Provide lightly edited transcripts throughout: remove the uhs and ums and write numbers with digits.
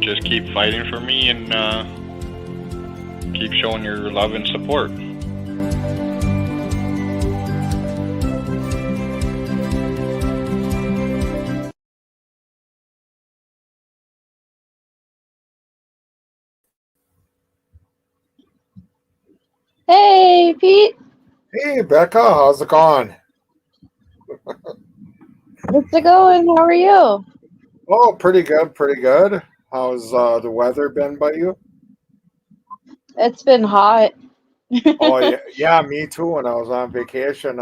Just keep fighting for me and keep showing your love and support. Hey, Pete. Hey, Becca, how's it going? How's it going? How are you? Oh, pretty good, pretty good. How's the weather been by you? It's been hot. Oh, yeah, me too. When I was on vacation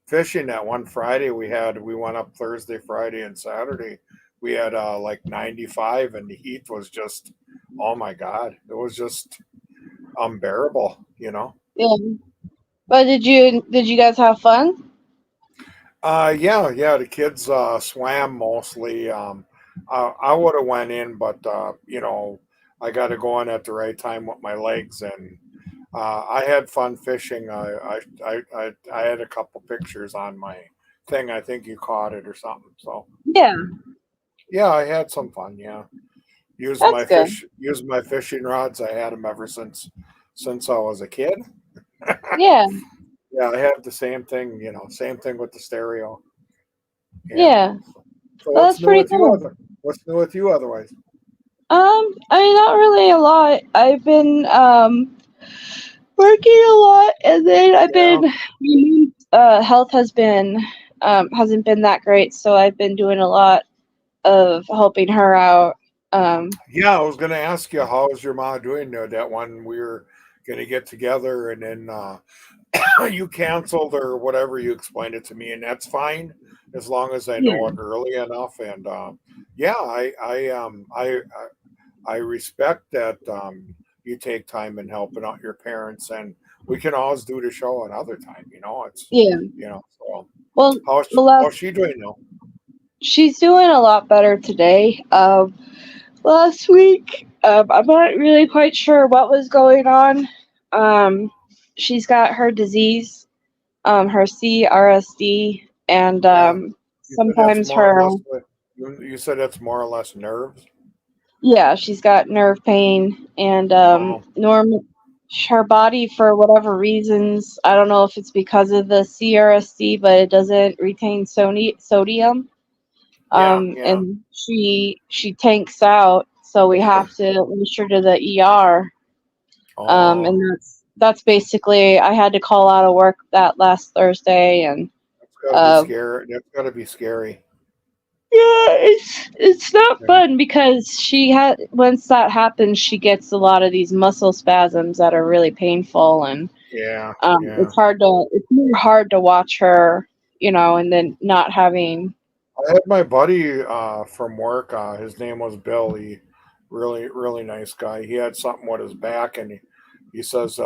fishing that one Friday, we went up Thursday, Friday, and Saturday. We had like 95, and the heat was just, oh my God, it was just unbearable, you know? Yeah. But did you guys have fun? Yeah, the kids swam mostly. I would have went in, but I got to go in at the right time with my legs, and I had fun fishing. I had a couple pictures on my thing. I think you caught it or something. So Yeah. yeah, I had some fun. Yeah, used That's my good. used my fishing rods. I had them ever since I was a kid. Yeah. Yeah, I have the same thing. Same thing with the stereo. Yeah. So Well, what's that's new pretty with you? cool. What's new with you otherwise? I mean, not really a lot. I've been working a lot, and then I've Yeah. been health has been hasn't been that great, so I've been doing a lot of helping her out. Yeah, I was going to ask you, how's your mom doing? That one we were going to get together, and then you canceled or whatever. You explained it to me, and that's fine as long as I Yeah. know it early enough. And yeah, I respect that you take time in helping out your parents, and we can always do the show another time. It's Yeah. So Well, how's she doing now? she's doing a lot better today. Last week, I'm not really quite sure what was going on. She's got her disease, her CRSD, and Yeah, you said that's sometimes more or her, less. You said that's more or less nerves. yeah, she's got nerve pain, and Oh, her body, for whatever reasons, I don't know if it's because of the CRSD, but it doesn't retain sodium. yeah, yeah. And she tanks out, so we have to rush her to the ER. Oh, And that's basically, I had to call out of work that last Thursday, and that's got to be uh, scary. That's got to be scary. yeah, it's not Yeah, fun because once that happens, she gets a lot of these muscle spasms that are really painful, and yeah, yeah. it's more hard to watch her, and then not having. I had my buddy from work. His name was Bill. He really, really nice guy. He had something with his back, and he says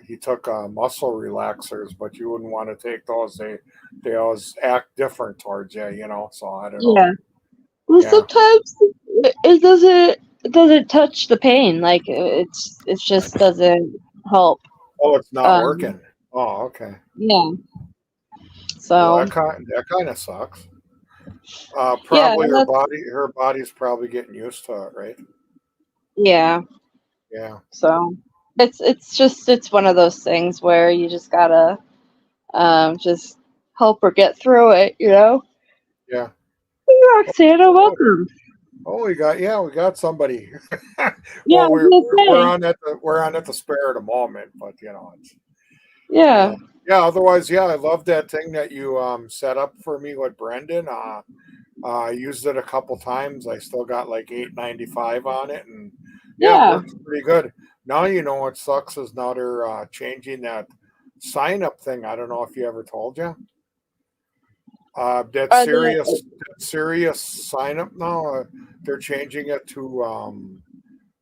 he took muscle relaxers, but you wouldn't want to take those. They always act different towards you. So I don't know. Yeah. Well, Yeah. sometimes it doesn't touch the pain. Like it just doesn't help. Oh, it's not Um, working. Oh, okay. yeah. Well, So that kind of sucks. yeah, Probably that's her body's probably getting used to it, right? yeah. Yeah. So it's one of those things where you just gotta just help her get through it. Yeah. Hey, Roxana, welcome. Oh, we got somebody. Yeah, I Well, was gonna say. we're on at the spare at the moment, but it's Yeah. yeah. Otherwise, yeah, I love that thing that you set up for me with Brendan. I used it a couple times. I still got like 8.95 on it, and yeah, it Yeah. works pretty good. Now you know what sucks is now they're changing that sign up thing. I don't know if you ever told you. That Are they? serious sign up now. They're changing it to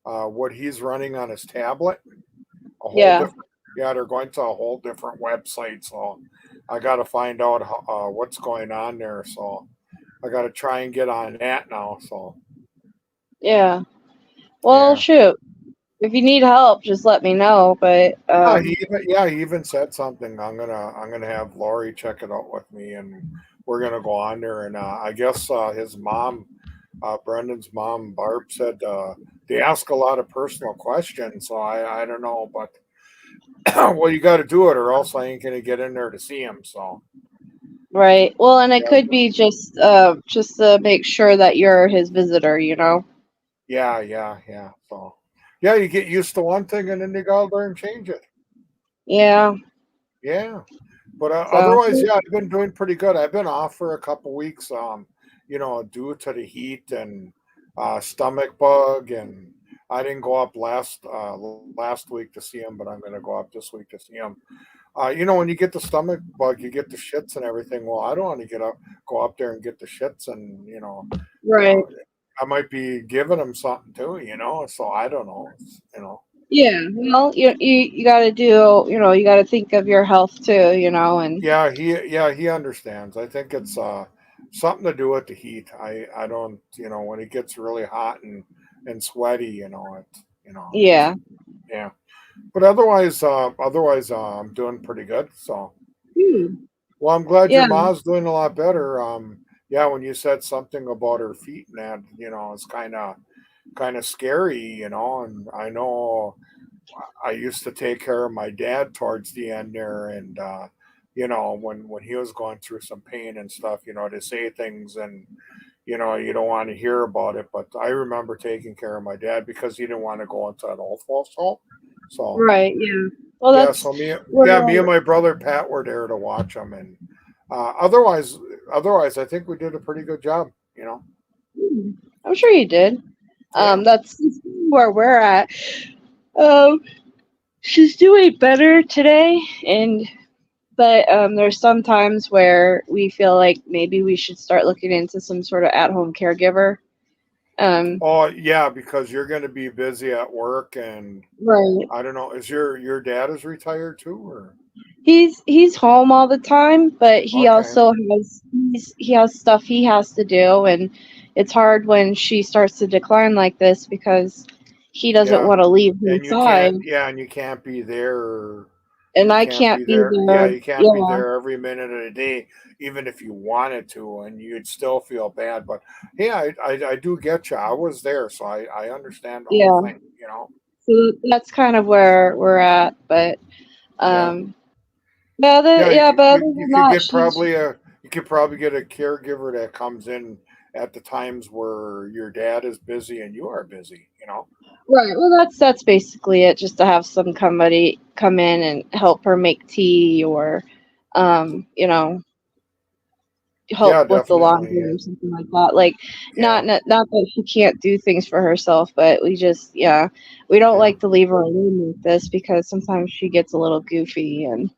what he's running on his tablet. A whole Yeah. different. Yeah, they're going to a whole different website. So I got to find out what's going on there. So I got to try and get on that now. So Yeah. Well, yeah. shoot. If you need help, just let me know. But He even said something. I'm gonna have Lori check it out with me, and we're gonna go on there. And I guess his mom, Brendan's mom, Barb said they ask a lot of personal questions. So I don't know, but well, you got to do it, or else I ain't gonna get in there to see him. So right. Well, and it yeah, could be just to make sure that you're his visitor. You know. yeah. So yeah, you get used to one thing, and then you go there and change it. Yeah. Yeah. But So. otherwise, yeah, I've been doing pretty good. I've been off for a couple weeks, due to the heat and stomach bug, and I didn't go up last week to see him, but I'm going to go up this week to see him. When you get the stomach bug, you get the shits and everything. Well, I don't want to go up there and get the shits, and you Right. know, I might be giving him something too, So I don't know. Yeah. Well, you got to do. You got to think of your health too. And Yeah, he understands. I think it's something to do with the heat. I don't when it gets really hot and sweaty, yeah. yeah. But otherwise, I'm doing pretty good. So Hmm. well, I'm glad your Yeah. mom's doing a lot better. Yeah, when you said something about her feet and that, it's kind of scary, and I know I used to take care of my dad towards the end there, and when he was going through some pain and stuff, to say things, and you don't want to hear about it. But I remember taking care of my dad because he didn't want to go into an old folks home. So Right. Yeah. Well, yeah, that's so me and where. my brother Pat were there to watch him, and otherwise, I think we did a pretty good job. Hmm, I'm sure you did. Yeah. That's where we're at. Um, she's doing better today, but there's some times where we feel like maybe we should start looking into some sort of at-home caregiver. Um, Oh yeah, because you're going to be busy at work, and right. I don't know. Is your dad is retired too, or He's home all the time, but he okay? also he has stuff he has to do, and it's hard when she starts to decline like this because he doesn't Yeah, want to leave her and you side, can't. Yeah, and you can't be there. and You I can't can't be be there. Yeah, there. you can't be Yeah, there every minute of the day, even if you wanted to, and you'd still feel bad. But yeah, I do get you. I was there, so I understand the whole yeah. thing. So that's kind of where we're at, but Yeah, um, yeah, yeah. but other than that, she's You could probably get a caregiver that comes in at the times where your dad is busy and you are busy. right. Well, that's basically it. Just to have somebody come in and help her make tea, or you know, help Yeah, with the definitely. laundry or something like that. Like, Yeah, not that she can't do things for herself, but we don't yeah. like to leave her alone like this because sometimes she gets a little goofy and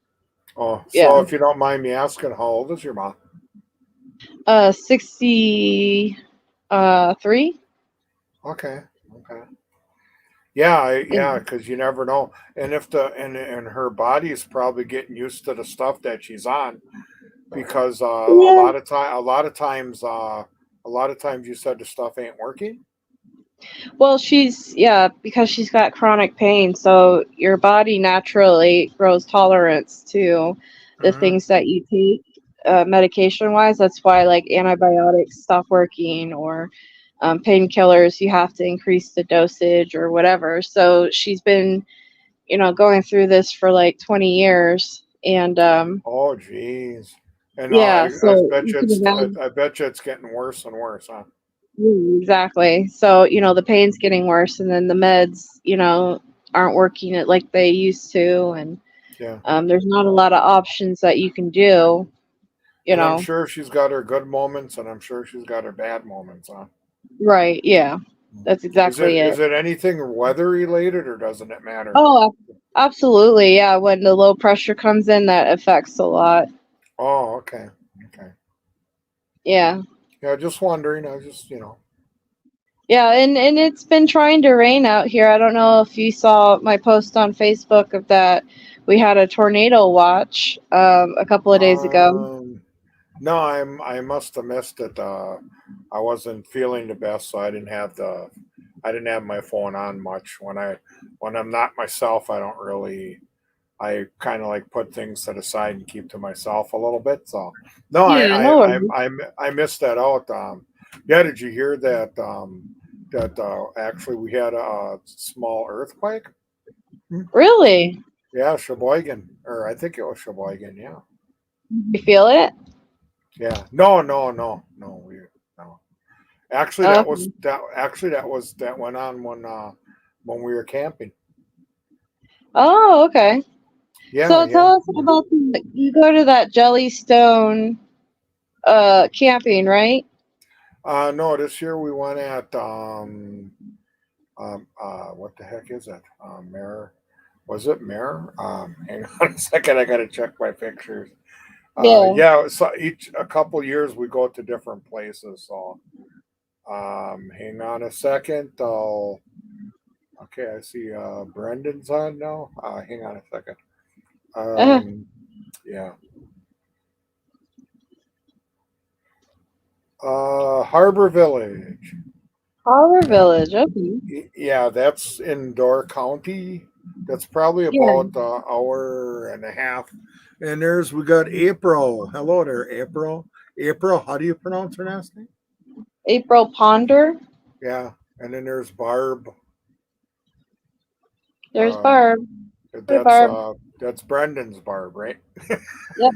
Oh, so yeah. if you don't mind me asking, how old is your mom? 60 3. Okay. Okay. Yeah, because you never know, and if the and her body is probably getting used to the stuff that she's on, because Yeah. a lot of times you said the stuff ain't working. Well, because she's got chronic pain, so your body naturally grows tolerance to the Hmm. things that you take, medication wise. That's why like antibiotics stop working, or painkillers, you have to increase the dosage or whatever. So she's been, going through this for like 20 years, and Oh, geez. And yeah, so you can imagine. I bet you it's getting worse and worse, huh? Exactly. So, the pain's getting worse, and then the meds, aren't working it like they used to, and Yeah. there's not a lot of options that you can do, you And I'm know. sure she's got her good moments, and I'm sure she's got her bad moments, huh? Right, yeah. That's Is it exactly it. is it anything weather related, or doesn't it matter? Oh, absolutely. Yeah, when the low pressure comes in, that affects a lot. Oh, okay. Okay. Yeah. Yeah, just wondering. I just, Yeah, and it's been trying to rain out here. I don't know if you saw my post on Facebook of that. We had a tornado watch a couple of days ago. um, no, I must have missed it. I wasn't feeling the best, so I didn't have my phone on much. When I'm not myself, I don't really. I kind of like put things to the side and keep to myself a little bit. So, no, Yeah, no worries. I missed that out. Yeah, did you hear that? That actually we had a small earthquake. Hmm. Really? Yeah, Sheboygan, or I think it was Sheboygan. Yeah, You feel it? yeah. No, no, no, no. No. Actually, Oh, that went on when we were camping. oh, okay. Yeah, So yeah. tell us about you go to that Jellystone camping, right? No, this year we went at what the heck is it? Mirror. Was it Mirror? Hang on a second. I got to check my pictures. Yeah. Yeah. So a couple years we go to different places. So hang on a second. Okay. I see. Brendan's on now. Hang on a second. Uh, Yeah. Harbor Village. Harbor Yeah. Village. Okay. Yeah, that's in Door County. That's probably Yeah. about an hour and a half. And we got April. Hello there, April. April, how do you pronounce her last name? April Ponder. Yeah. And then there's Barb. There's Um, Barb. Hey, that's Barb. uh that's Brendan's Barb, right? Yep.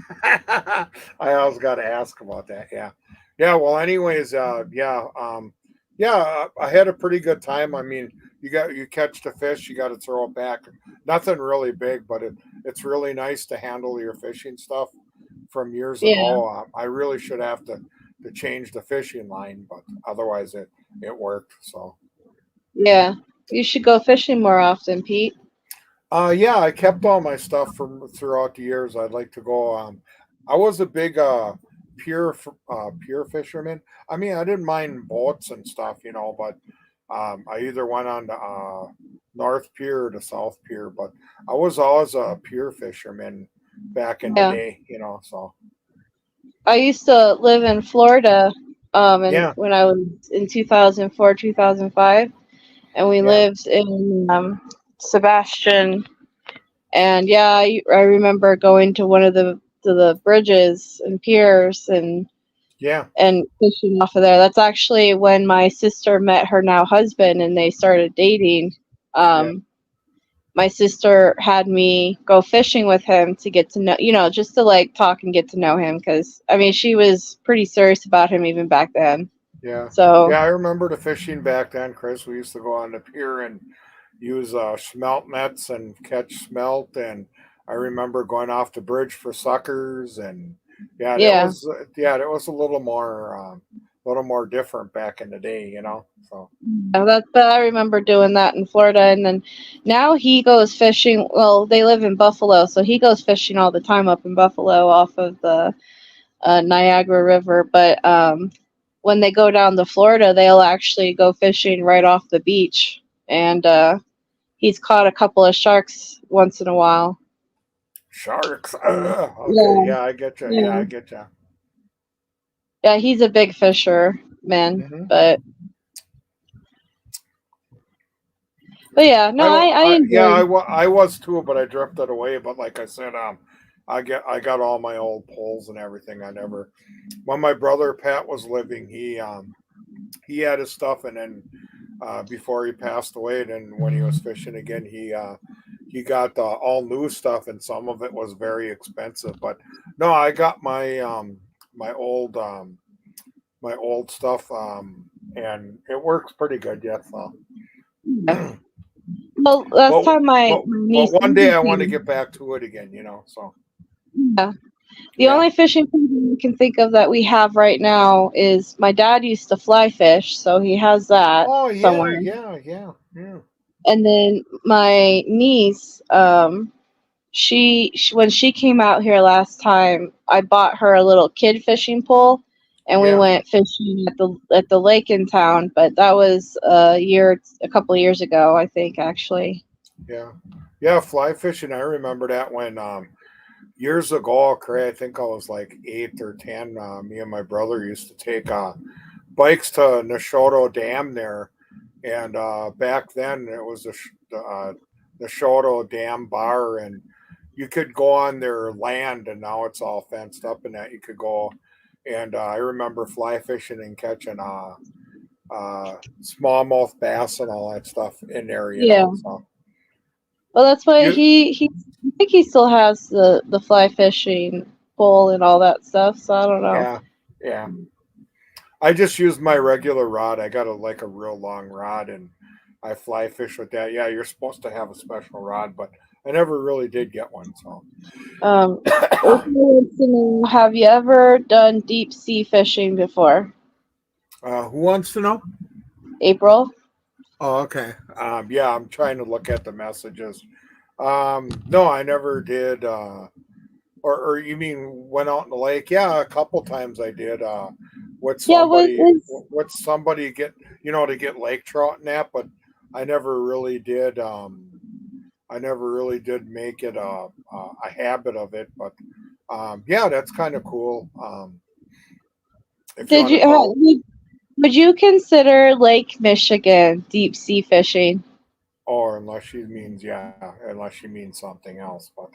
I always got to ask about that. Yeah. Yeah. Well, anyways, yeah. Yeah, I had a pretty good time. I mean, you catch the fish, you got to throw it back. Nothing really big, but it's really nice to handle your fishing stuff from years Yeah. ago. I really should have to change the fishing line, but otherwise it worked. So. Yeah. You should go fishing more often, Pete. Yeah, I kept all my stuff from throughout the years. I'd like to go. I was a big pure fisherman. I mean, I didn't mind boats and stuff, but I either went on the North Pier or the South Pier. But I was always a pure fisherman back in the Yeah. day, So I used to live in Florida, and yeah, when I was in 2004, 2005, and we yeah, lived in Sebastian. And yeah, I remember going to one of the bridges and piers yeah, and fishing off of there. That's actually when my sister met her now husband and they started dating. yeah. Um, my sister had me go fishing with him to get to know, just to like talk and get to know him because I mean she was pretty serious about him even back then. Yeah, So yeah, I remember the fishing back then, Chris. We used to go on the pier and use smelt nets and catch smelt, and I remember going off the bridge for suckers, and yeah. that was a little more different back in the day, So I remember doing that in Florida, and then now he goes fishing. Well, they live in Buffalo, so he goes fishing all the time up in Buffalo off of the Niagara River. But when they go down to Florida, they'll actually go fishing right off the beach, and he's caught a couple of sharks once in a while. sharks. Okay, Yeah, yeah, I get you. Yeah, yeah, I get you. yeah. He's a big fisherman, Hmm. but yeah, no, I enjoyed. I was too, but I drifted away. But like I said, I got all my old poles and everything. I never, when my brother Pat was living, he had his stuff, and then before he passed away, then when he was fishing again, he got all new stuff, and some of it was very expensive. But no, I got my my old stuff. and it works pretty good. Yes. So. Yeah. Well, last time my niece. One day I want to get back to it again. So. Yeah. The only fishing program I can think of that we have right now is my dad used to fly fish, so he has that Oh yeah, somewhere. yeah. And then my niece, she when she came out here last time, I bought her a little kid fishing pole, and we went fishing at the lake in town. But that was a couple of years ago, I think, actually. Yeah. Fly fishing. I remember that when years ago, I think I was like 8 or 10. Me and my brother used to take bikes to Neshoto Dam there, and back then it was the Neshoto Dam bar, and you could go on their land, and now it's all fenced up, and that you could go. And I remember fly fishing and catching smallmouth bass and all that stuff in there. So. Well, that's why he I think he still has the fly fishing pole and all that stuff. So I don't know. Yeah. I just used my regular rod. I got a real long rod, and I fly fish with that. Yeah, you're supposed to have a special rod, but I never really did get one. So, have you ever done deep sea fishing before? Who wants to know? April. Oh, okay. Yeah, I'm trying to look at the messages. No, I never did. Or you mean went out in the lake? Yeah, a couple times I did. With somebody get to get lake trout and that, but I never really did. I never really did make it a habit of it. But yeah, that's kind of cool. Would you consider Lake Michigan deep sea fishing? Or unless she means something else, but.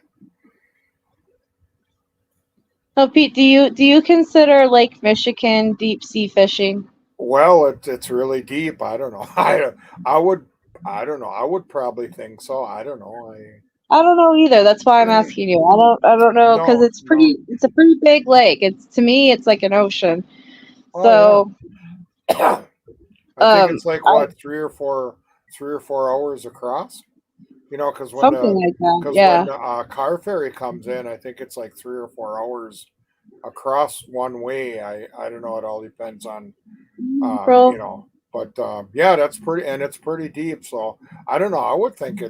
No, Pete, do you consider Lake Michigan deep sea fishing? Well, it's really deep. I don't know. I don't know. I would probably think so. I don't know. I don't know either. That's why I'm asking you. I don't know because it's a pretty big lake. To me it's like an ocean. So yeah. I think it's like what 3 or 4 hours across. Because when the car ferry comes in, I think it's like 3 or 4 hours across one way. I don't know. It all depends on, But yeah, that's pretty, and it's pretty deep. So I don't know. I would think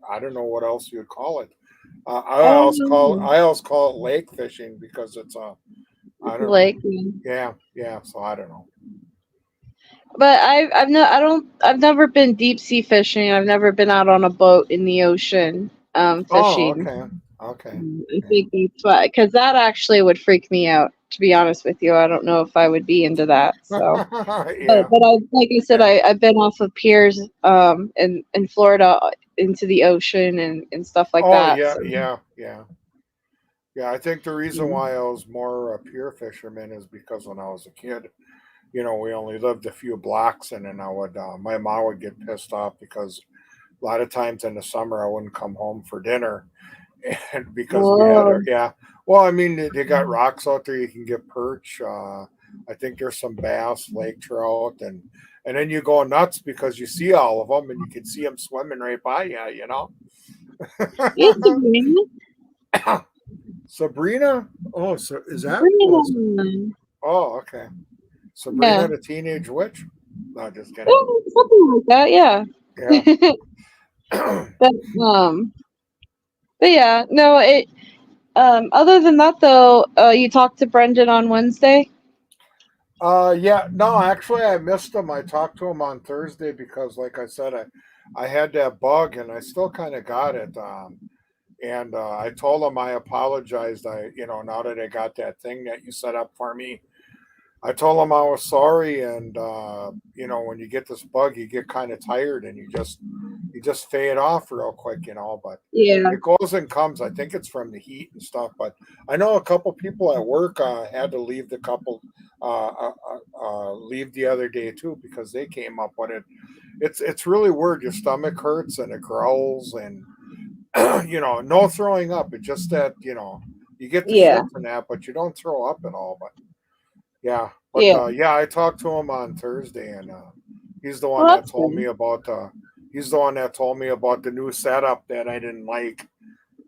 I don't know what else you'd call it. I always call it lake fishing because it's I don't lake. Know. Yeah. So I don't know. But I've never been deep sea fishing. I've never been out on a boat in the ocean fishing. Oh, okay. I think that's why, because that actually would freak me out. To be honest with you, I don't know if I would be into that. So, yeah. but like I said, I've been off of piers in Florida into the ocean and stuff like that. Yeah. I think the reason why I was more a pier fisherman is because when I was a kid, we only lived a few blocks, and then my mom would get pissed off because a lot of times in the summer I wouldn't come home for dinner, and because well, I mean they got rocks out there, you can get perch. I think there's some bass, lake trout, and then you go nuts because you see all of them and you can see them swimming right by you. Sabrina? Oh, so is that? Oh, okay. Sabrina the Teenage Witch? No, just kidding. Something like that, yeah. But yeah, no. It. Other than that, though, you talked to Brendan on Wednesday. Yeah. No, actually, I missed him. I talked to him on Thursday because, like I said, I had that bug and I still kind of got it. And I told him I apologized. Now that I got that thing that you set up for me. I told him I was sorry, and when you get this bug, you get kind of tired, and you just fade off real quick, But it goes and comes. I think it's from the heat and stuff. But I know a couple people at work had to leave leave the other day too because they came up with it. It's really weird. Your stomach hurts and it growls, and no throwing up. It's just that you get the shit from that, but you don't throw up at all. But yeah, But Yeah. yeah, I talked to him on Thursday, and he's the one Well, that that's told good. me about he's the one that told me about the new setup that I didn't like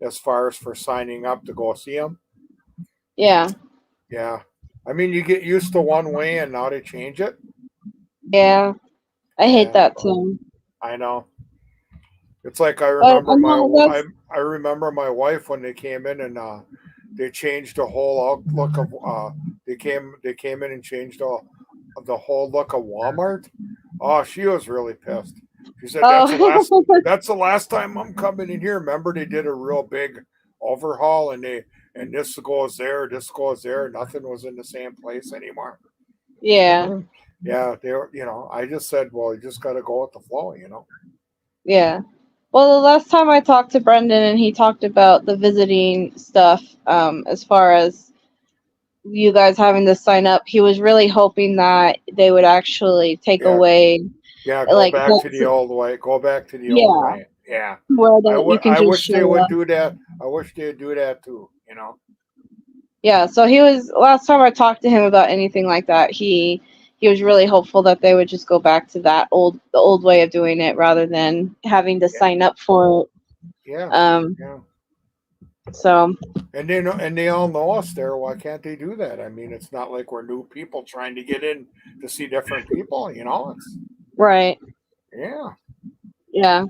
as far as for signing up to go see him. Yeah. Yeah. I mean, you get used to one way, and now they change it. Yeah. I hate Yeah, that too. I know. It's like I But remember no, that's I remember my wife when they came in and they changed the whole outlook of they came in and changed the whole look of Walmart. Oh, she was really pissed. She said oh that's the last time I'm coming in here. Remember they did a real big overhaul and this goes there, this goes there. Nothing was in the same place anymore. yeah. Yeah, they were. I just said, well, you just got to go with the flow. Yeah. Well, the last time I talked to Brendan and he talked about the visiting stuff, as far as you guys having to sign up, he was really hoping that they would actually take Yeah, away, yeah. Go like, back to the old way. Go back to the old yeah, way. Yeah. where that you can I just wish they show would up. do that. I wish they'd do that too. Yeah, so he was, last time I talked to him about anything like that, he was really hopeful that they would just go back to the old way of doing it rather than having to Yeah, sign up for it. yeah, yeah. So And they know, and they all know us there. Why can't they do that? I mean, it's not like we're new people trying to get in to see different people. It's right, yeah, yeah.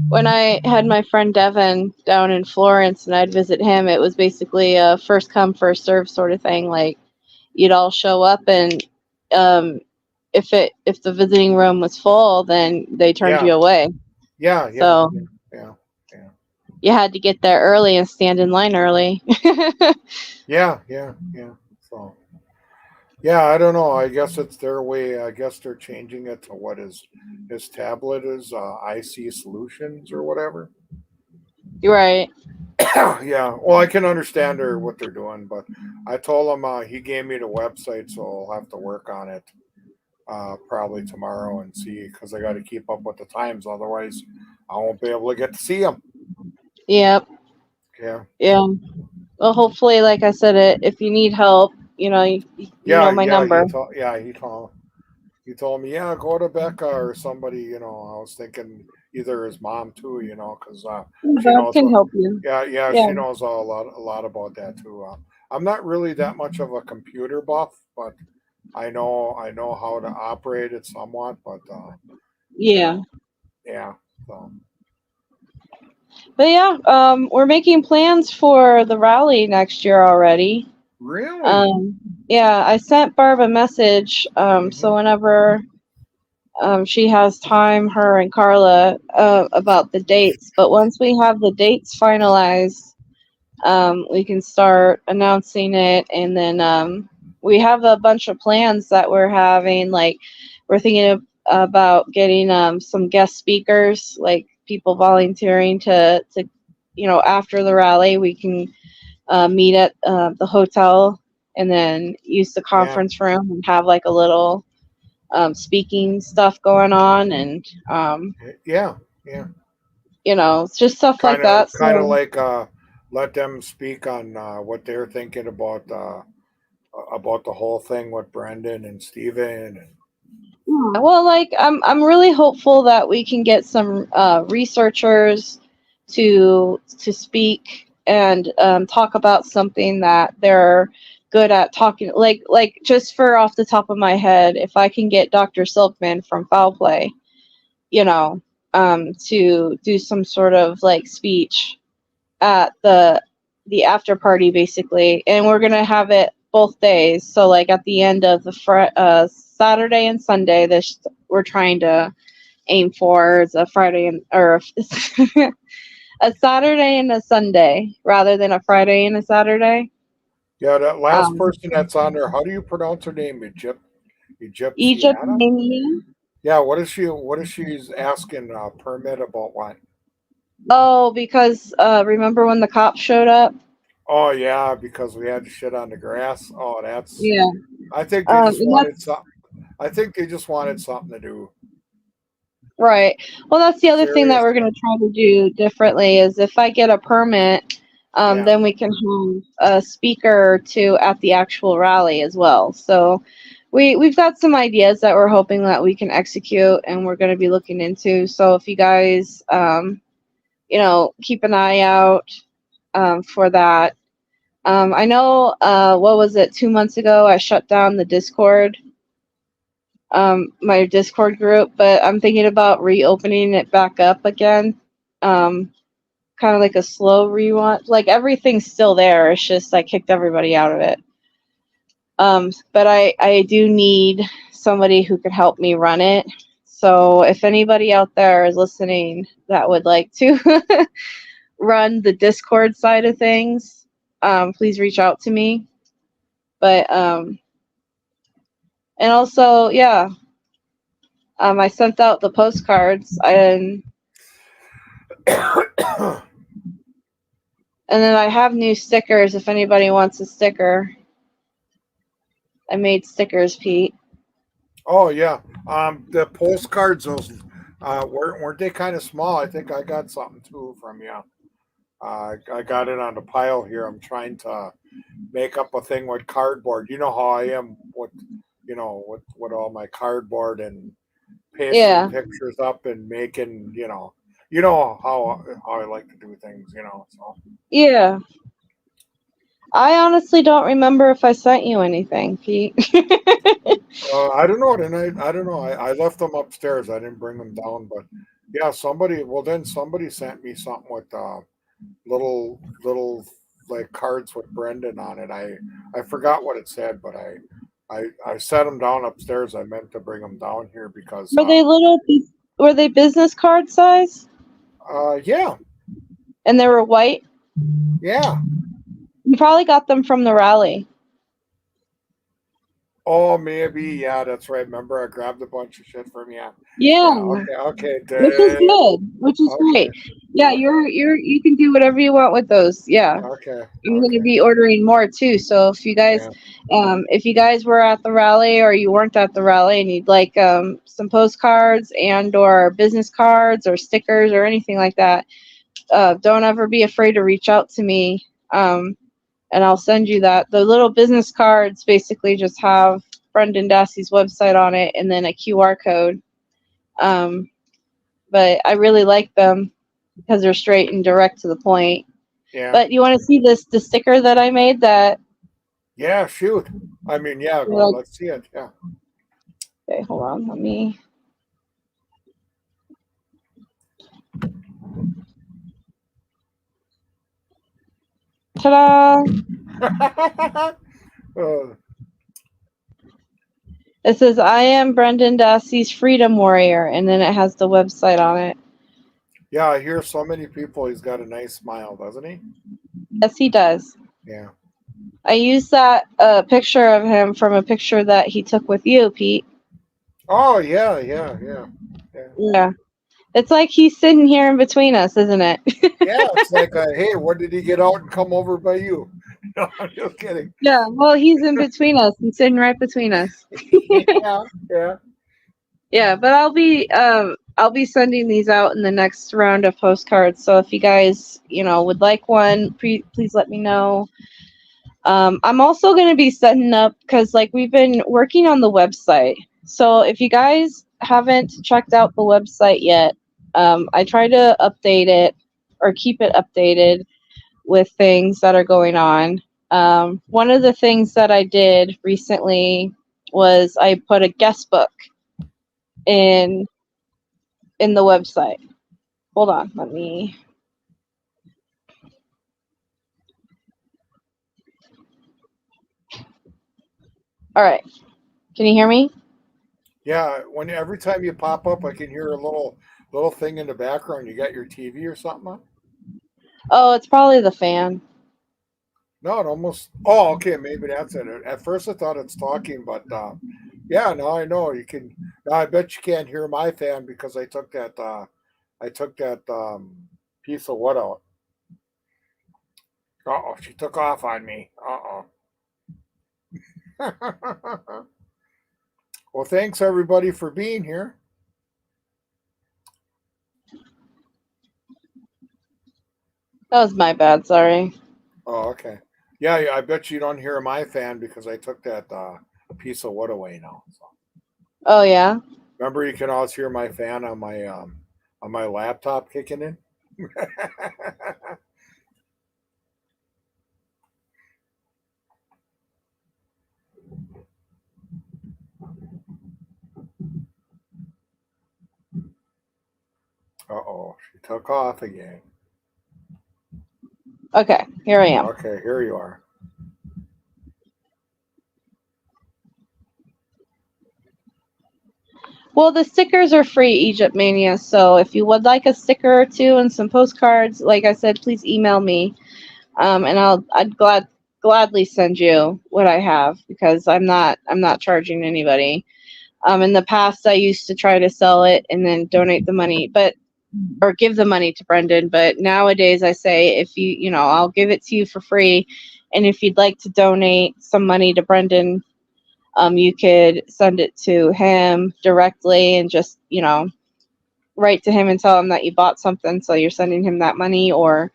When I had my friend Devin down in Florence and I'd visit him, it was basically a first come first serve sort of thing. Like, you'd all show up, and um, if the visiting room was full, then they turned yeah, you away. yeah, yeah, So yeah, yeah, you had to get there early and stand in line early. yeah, yeah, yeah. So yeah, I don't know. I guess it's their way. I guess they're changing it to what his tablet is, IC Solutions or whatever. Right. Yeah, well, I can understand what they're doing, but I told him he gave me the website, so I'll have to work on it probably tomorrow and see because I got to keep up with the times. Otherwise, I won't be able to get to see him. Yep. Yeah. Yeah. Well, hopefully, like I said, if you need help, you Yeah, know my yeah. number. He told me, yeah, go to Becca or somebody. I was thinking either his mom too. Because she Bob knows can what. help you. Yeah, yeah, Yeah. she knows a lot about that too. I'm not really that much of a computer buff, but I know how to operate it somewhat. But Yeah. yeah. So But yeah, we're making plans for the rally next year already. really. Yeah, I sent Barb a message. Hmm. So whenever she has time, her and Carla, about the dates. But once we have the dates finalized, we can start announcing it. And then we have a bunch of plans that we're having. Like, we're thinking about getting some guest speakers, like people volunteering to after the rally, we can meet at the hotel and then use the Yeah, conference room and have like a little speaking stuff going on, and yeah, yeah. it's just stuff like that. Kind of So like let them speak on what they're thinking about the whole thing with Brendan and Steven. And yeah, well, like I'm really hopeful that we can get some researchers to speak and talk about something that they're good at talking. Like just for off the top of my head, if I can get Dr. Silkman from Foul Play, to do some sort of like speech at the after party basically, and we're gonna have it both days. So like at the end of the Saturday and Sunday, this we're trying to aim for is a Friday or a Saturday and a Sunday rather than a Friday and a Saturday. yeah, that last Um, person that's on there, how do you pronounce her name? Egypt, Egyptiana? Yeah, what is she's asking permit about what? oh, because remember when the cops showed up? Oh yeah, because we had to shit on the grass. Oh, that's. Yeah. I think they just And wanted that's some. I think they just wanted something to do. right. Well, that's the other thing that we're Seriously. going to try to do differently is if I get a permit, Yeah. then we can have a speaker or two at the actual rally as well. So we've got some ideas that we're hoping that we can execute and we're going to be looking into. So if you guys, keep an eye out for that. I know, what was it, 2 months ago, I shut down the Discord, my Discord group, but I'm thinking about reopening it back up again. Kind of like a slow rewind. Like everything's still there. It's just I kicked everybody out of it. But I do need somebody who could help me run it. So if anybody out there is listening that would like to run the Discord side of things, please reach out to me. But and also, yeah, I sent out the postcards and then I have new stickers if anybody wants a sticker. I made stickers, Pete. Oh yeah. The postcards, those weren't they kind of small? I think I got something too from you. I got it on the pile here. I'm trying to make up a thing with cardboard. You know how I am with with all my cardboard and pasting pictures up and making, how I like to do things, so. Yeah. I honestly don't remember if I sent you anything, Pete. I don't know. I don't know. I left them upstairs. I didn't bring them down, but yeah, somebody sent me something with little like cards with Brendan on it. I forgot what it said, but I set them down upstairs. I meant to bring them down here because were they business card size? Yeah. And they were white? Yeah. You probably got them from the rally. Oh, maybe. Yeah, that's right. Remember, I grabbed a bunch of shit from you. Yeah. Okay. Which is good. Which is great. Yeah, you can do whatever you want with those. Yeah. Okay. I'm going to be ordering more too. So if you guys, were at the rally or you weren't at the rally and you'd like some postcards and or business cards or stickers or anything like that, don't ever be afraid to reach out to me. And I'll send you that. The little business cards basically just have Brendan Dassey's website on it and then a QR code. But I really like them because they're straight and direct to the point. Yeah. But you want to see the sticker that I made that? Yeah, shoot. I mean, yeah, let's see it. Yeah. Okay, hold on. Let me. Ta-da! It says, I am Brendan Dassey's Freedom Warrior, and then it has the website on it. Yeah, I hear so many people. He's got a nice smile, doesn't he? Yes, he does. Yeah. I used that picture of him from a picture that he took with you, Pete. Oh, yeah. Yeah. It's like he's sitting here in between us, isn't it? Yeah, it's like, hey, when did he get out and come over by you? No, I'm just kidding. Yeah, well, he's in between us. He's sitting right between us. Yeah. Yeah, but I'll be sending these out in the next round of postcards. So if you guys, would like one, please let me know. I'm also going to be setting up because we've been working on the website. So if you guys haven't checked out the website yet, I try to update it or keep it updated with things that are going on. One of the things that I did recently was I put a guest book in the website. Hold on, let me. All right, can you hear me? Yeah, every time you pop up, I can hear a little thing in the background. You got your TV or something on? Oh, it's probably the fan. No, it almost. Oh, okay, maybe that's it. At first, I thought it's talking, but yeah, now I know you can. Now I bet you can't hear my fan because I took that. Piece of wood out. Oh, she took off on me. Well, thanks everybody for being here. That was my bad. Sorry. Oh, okay. Yeah, I bet you don't hear my fan because I took that a piece of wood away now. So. Oh yeah. Remember, you can always hear my fan on my laptop kicking in. Uh-oh, she took off again. Okay, here I am. Okay, here you are. Well, the stickers are free, Egypt Mania. So if you would like a sticker or two and some postcards, like I said, please email me, and I'd gladly send you what I have, because I'm not charging anybody. In the past, I used to try to sell it and then donate the money, or give the money to Brendan. But nowadays, I say, if I'll give it to you for free, and if you'd like to donate some money to Brendan, you could send it to him directly and just, write to him and tell him that you bought something, so you're sending him that money, or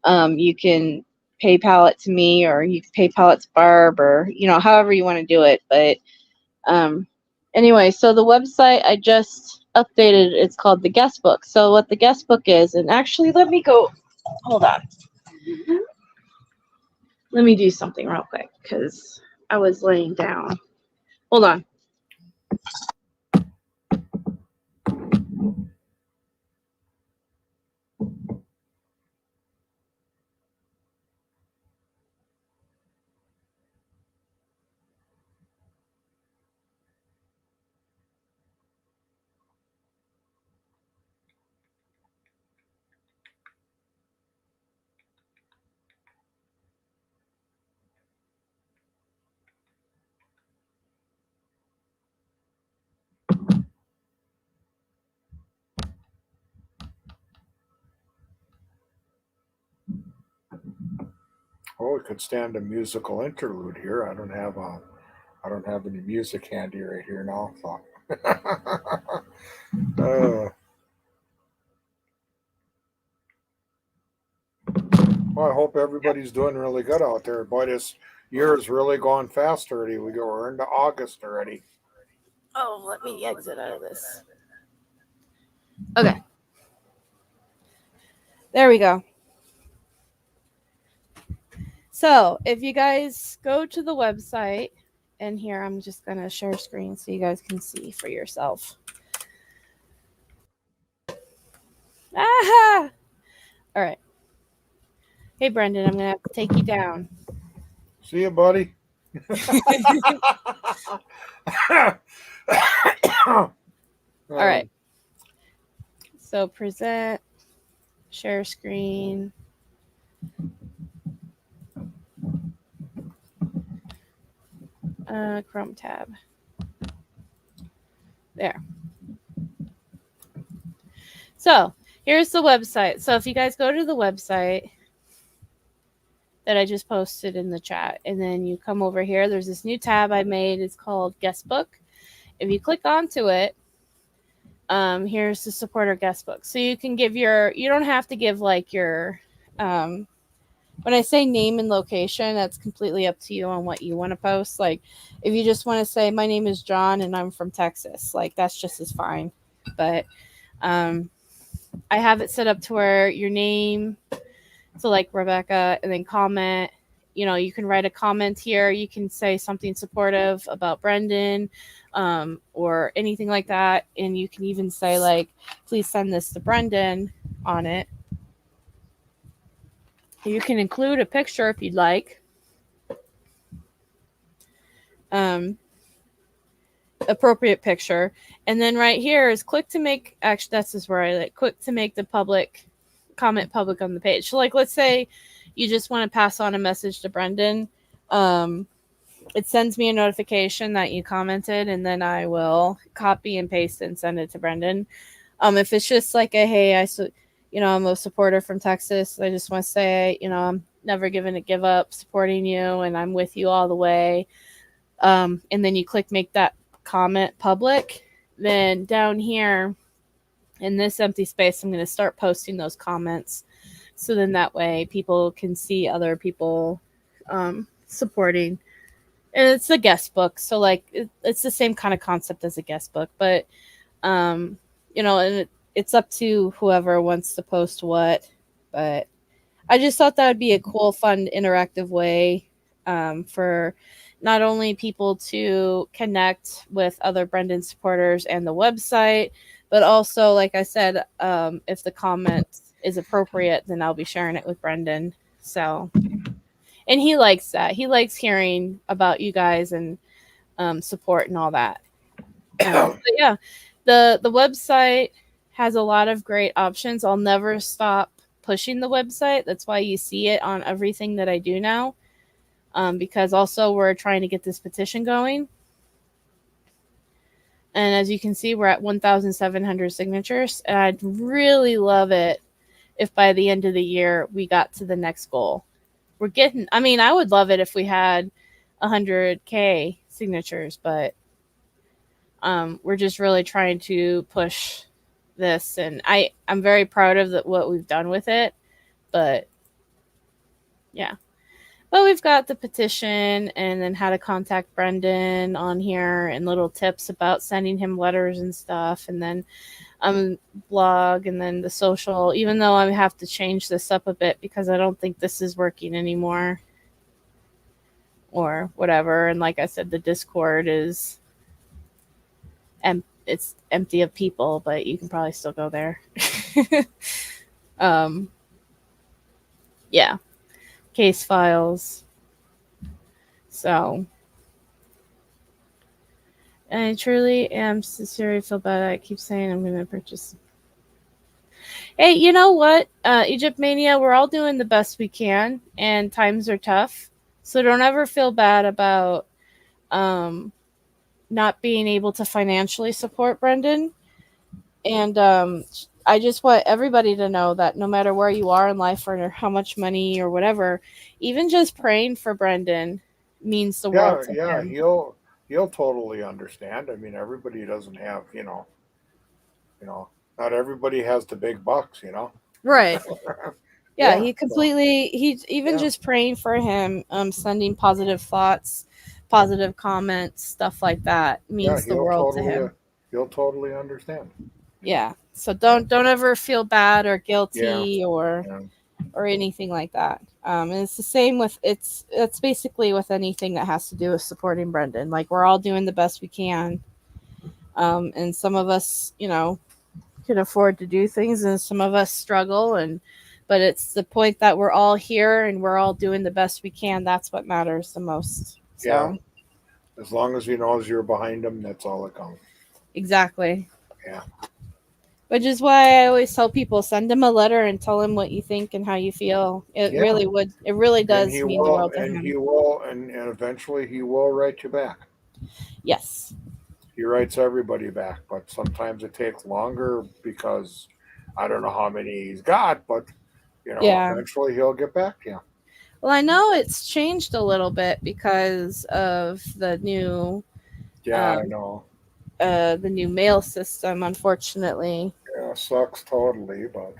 you can PayPal it to me, or you can PayPal it to Barb, or however you want to do it. But anyway, so the website I just updated, it's called the Guest Book. So what the Guest Book is, and actually, let me hold on. Let me do something real quick, because I was laying down. Hold on. Oh, we could stand a musical interlude here. I don't have any music handy right here now. So. Well, I hope everybody's doing really good out there. Boy, this year is really going fast already. We're into August already. Oh, let me exit out of this. Okay. There we go. So if you guys go to the website, and here I'm just going to share screen so you guys can see for yourself. Aha! All right. Hey, Brendan, I'm going to have to take you down. See you, buddy. All right. So present, share screen. Chrome tab. There. So here's the website. So if you guys go to the website that I just posted in the chat, and then you come over here, there's this new tab I made. It's called Guest Book. If you click onto it, here's the supporter guest book. So you can give you don't have to give like your, when I say name and location, that's completely up to you on what you want to post. Like if you just want to say, my name is John and I'm from Texas, like that's just as fine. But I have it set up to where your name, so like Rebecca, and then comment, you can write a comment here. You can say something supportive about Brendan, or anything like that. And you can even say like, please send this to Brendan on it. You can include a picture if you'd like. Appropriate picture. And then right here is click to make, actually that's just where I click to make the comment public on the page. So like, let's say you just want to pass on a message to Brendan. It sends me a notification that you commented, and then I will copy and paste and send it to Brendan. If it's just like a, hey, I'm a supporter from Texas. I just want to say, I'm never going to give up supporting you, and I'm with you all the way. And then you click make that comment public. Then down here in this empty space, I'm going to start posting those comments. So then that way people can see other people supporting And it's a guest book, so like it's the same kind of concept as a guest book, but and it's up to whoever wants to post what. But I just thought that would be a cool, fun, interactive way for not only people to connect with other Brendan supporters and the website, but also, like I said, if the comment is appropriate, then I'll be sharing it with Brendan. So, and he likes that. He likes hearing about you guys and support and all that. But yeah, the website has a lot of great options. I'll never stop pushing the website. That's why you see it on everything that I do now. Because also we're trying to get this petition going. And as you can see, we're at 1,700 signatures. And I'd really love it if by the end of the year we got to the next goal. I would love it if we had 100K signatures, but we're just really trying to push this. And I'm very proud of what we've done with it. But yeah. But we've got the petition and then how to contact Brendan on here and little tips about sending him letters and stuff. And then blog and then the social, even though I have to change this up a bit because I don't think this is working anymore or whatever. And like I said, the Discord is it's empty of people, but you can probably still go there. Yeah. Case files. So I truly am sincerely feel bad. I keep saying I'm going to purchase. Hey, you know what? Egypt Mania, we're all doing the best we can, and times are tough. So don't ever feel bad about not being able to financially support Brendan. And I just want everybody to know that no matter where you are in life or how much money or whatever, even just praying for Brendan means the world to him. He'll totally understand. I mean, everybody doesn't have, not everybody has the big bucks, Right. Yeah, Yeah, he's even just praying for him, sending positive thoughts, positive comments, stuff like that means the world to him. He'll totally understand. Yeah. So don't ever feel bad or guilty or anything like that. And it's the same with it's basically with anything that has to do with supporting Brendan. Like we're all doing the best we can. And some of us, can afford to do things and some of us struggle but it's the point that we're all here and we're all doing the best we can. That's what matters the most. So. Yeah. As long as he knows you're behind him, that's all that counts. Exactly. Yeah. Which is why I always tell people, send him a letter and tell him what you think and how you feel. It really does mean the world to him. And he will, and eventually he will write you back. Yes. He writes everybody back, but sometimes it takes longer because I don't know how many he's got, but eventually he'll get back to you. Well, I know it's changed a little bit because of the new I know. The new mail system, unfortunately. Yeah, sucks totally, but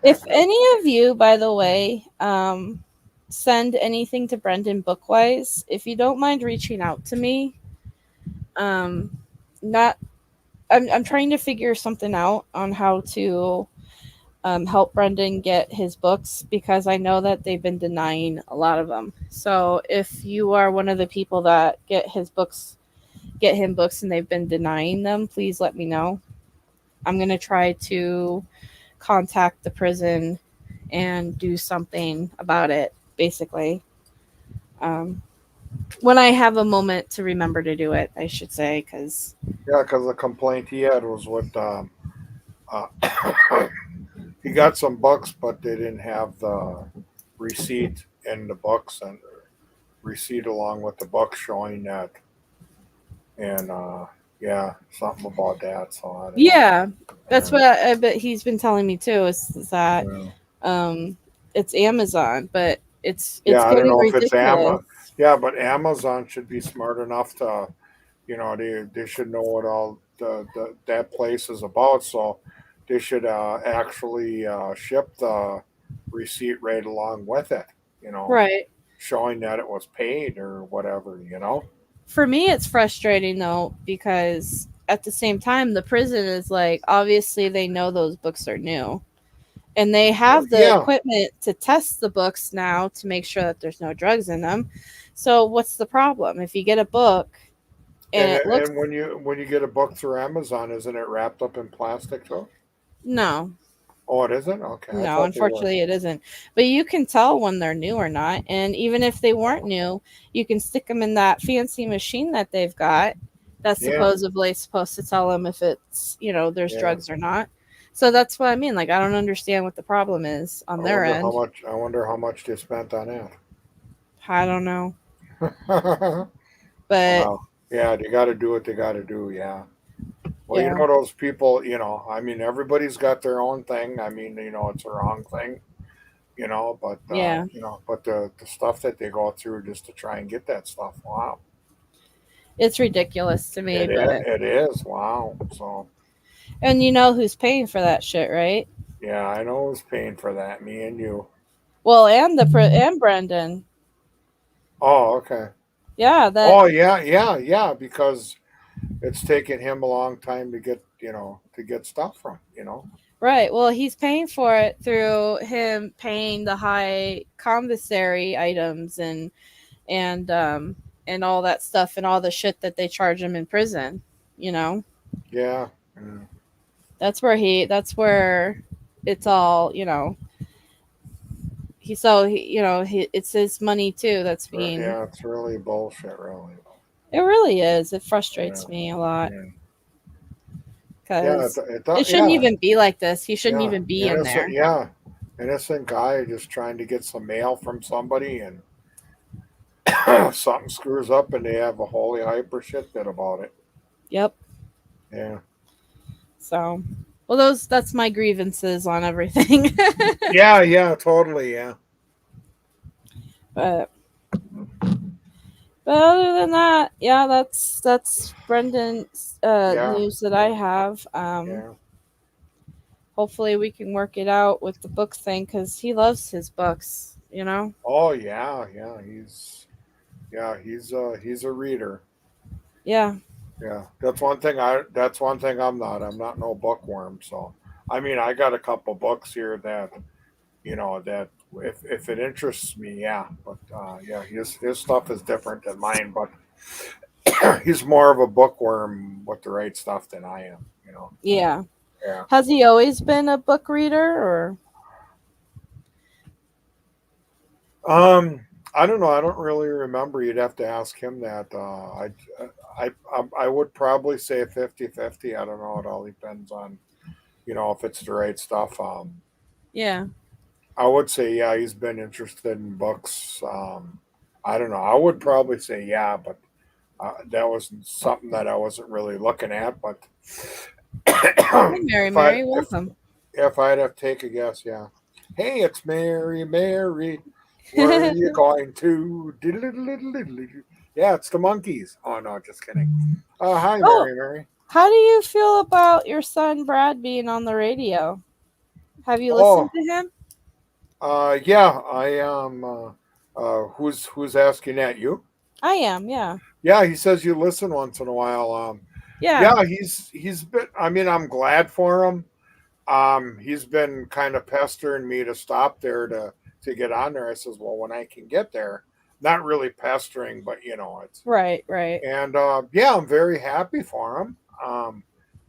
if any of you, by the way, send anything to Brendan Bookwise, if you don't mind reaching out to me. I'm trying to figure something out on how to help Brendan get his books because I know that they've been denying a lot of them. So if you are one of the people that get him books and they've been denying them, please let me know. I'm going to try to contact the prison and do something about it, basically. When I have a moment to remember to do it, I should say, because the complaint he had was what he got some books, but they didn't have the receipt in the books and receipt along with the book showing that, and something about that. So that's what I bet he's been telling me too. Is that it's Amazon, but it's I don't know ridiculous. If it's Amazon. Yeah, but Amazon should be smart enough to, they should know what all that place is about. So they should actually ship the receipt right along with it. Right. showing that it was paid or whatever, you know. For me, it's frustrating though, because at the same time, the prison is like, obviously they know those books are new, and they have the Yeah. equipment to test the books now to make sure that there's no drugs in them. So what's the problem if you get a book and it looks And when you get a book through Amazon, isn't it wrapped up in plastic too? no, Oh, it isn't? Okay. I no, thought they were. unfortunately it isn't. But you can tell when they're new or not, and even if they weren't new, you can stick them in that fancy machine that they've got that's Yeah. supposedly supposed to tell them if it's, there's Yeah. drugs or not. So that's what I mean. Like, I don't understand what the problem is on their end. I wonder how much they spent on I don't know. that. But Wow. Yeah, they got to do what they got to do. Yeah. Well, yeah. those people, I mean, everybody's got their own thing. I mean, it's a wrong thing, but, Yeah. but the stuff that they go through just to try and get that stuff. Wow. It's ridiculous to me. It is. Wow. So, And you know who's paying for that shit, right? yeah, I know who's paying for that. Me and you. Well, and Brendan. Oh, okay. Yeah. Oh, yeah, because it's taken him a long time to get, to get stuff from, Right. Well, he's paying for it through him paying the high commissary items and all that stuff and all the shit that they charge him in prison. Yeah. That's where it's all, it's his money too that's being. Yeah, it's really bullshit, really. It really is. It frustrates me a lot. Yeah. Because it shouldn't even be like this. He shouldn't even be in innocent, there. Yeah, innocent guy just trying to get some mail from somebody, and something screws up, and they have a holy hyper shit bit about it. Yep. Yeah. So, well, that's my grievances on everything. Yeah, totally, yeah. But other than that, yeah, that's Brendan's news that I have. Yeah. Hopefully we can work it out with the book thing because he loves his books, Oh yeah, he's a reader. Yeah. Yeah, that's one thing I'm not. I'm not no bookworm. So, I mean, I got a couple books here that, that if it interests me, yeah. But yeah, his stuff is different than mine. But he's more of a bookworm with the right stuff than I am. Yeah. Yeah. Has he always been a book reader, or? I don't know. I don't really remember. You'd have to ask him that. I would probably say 50-50. I don't know. It all depends on, if it's the right stuff. Yeah. I would say, yeah, he's been interested in books. I don't know. I would probably say, yeah, but that was something that I wasn't really looking at. But Hey, Mary, welcome. If I'd have to take a guess, yeah. Hey, it's Mary. Where are you going to? Yeah, it's the monkeys. Oh, no, just kidding. Hi, Mary. How do you feel about your son Brad being on the radio? Have you listened to him? Yeah, I am. Who's asking that? You? I am. Yeah. Yeah, he says you listen once in a while. Yeah. He's been. I mean, I'm glad for him. He's been kind of pestering me to stop there to get on there. I says, well, when I can get there, not really pestering, but it's right. And yeah, I'm very happy for him.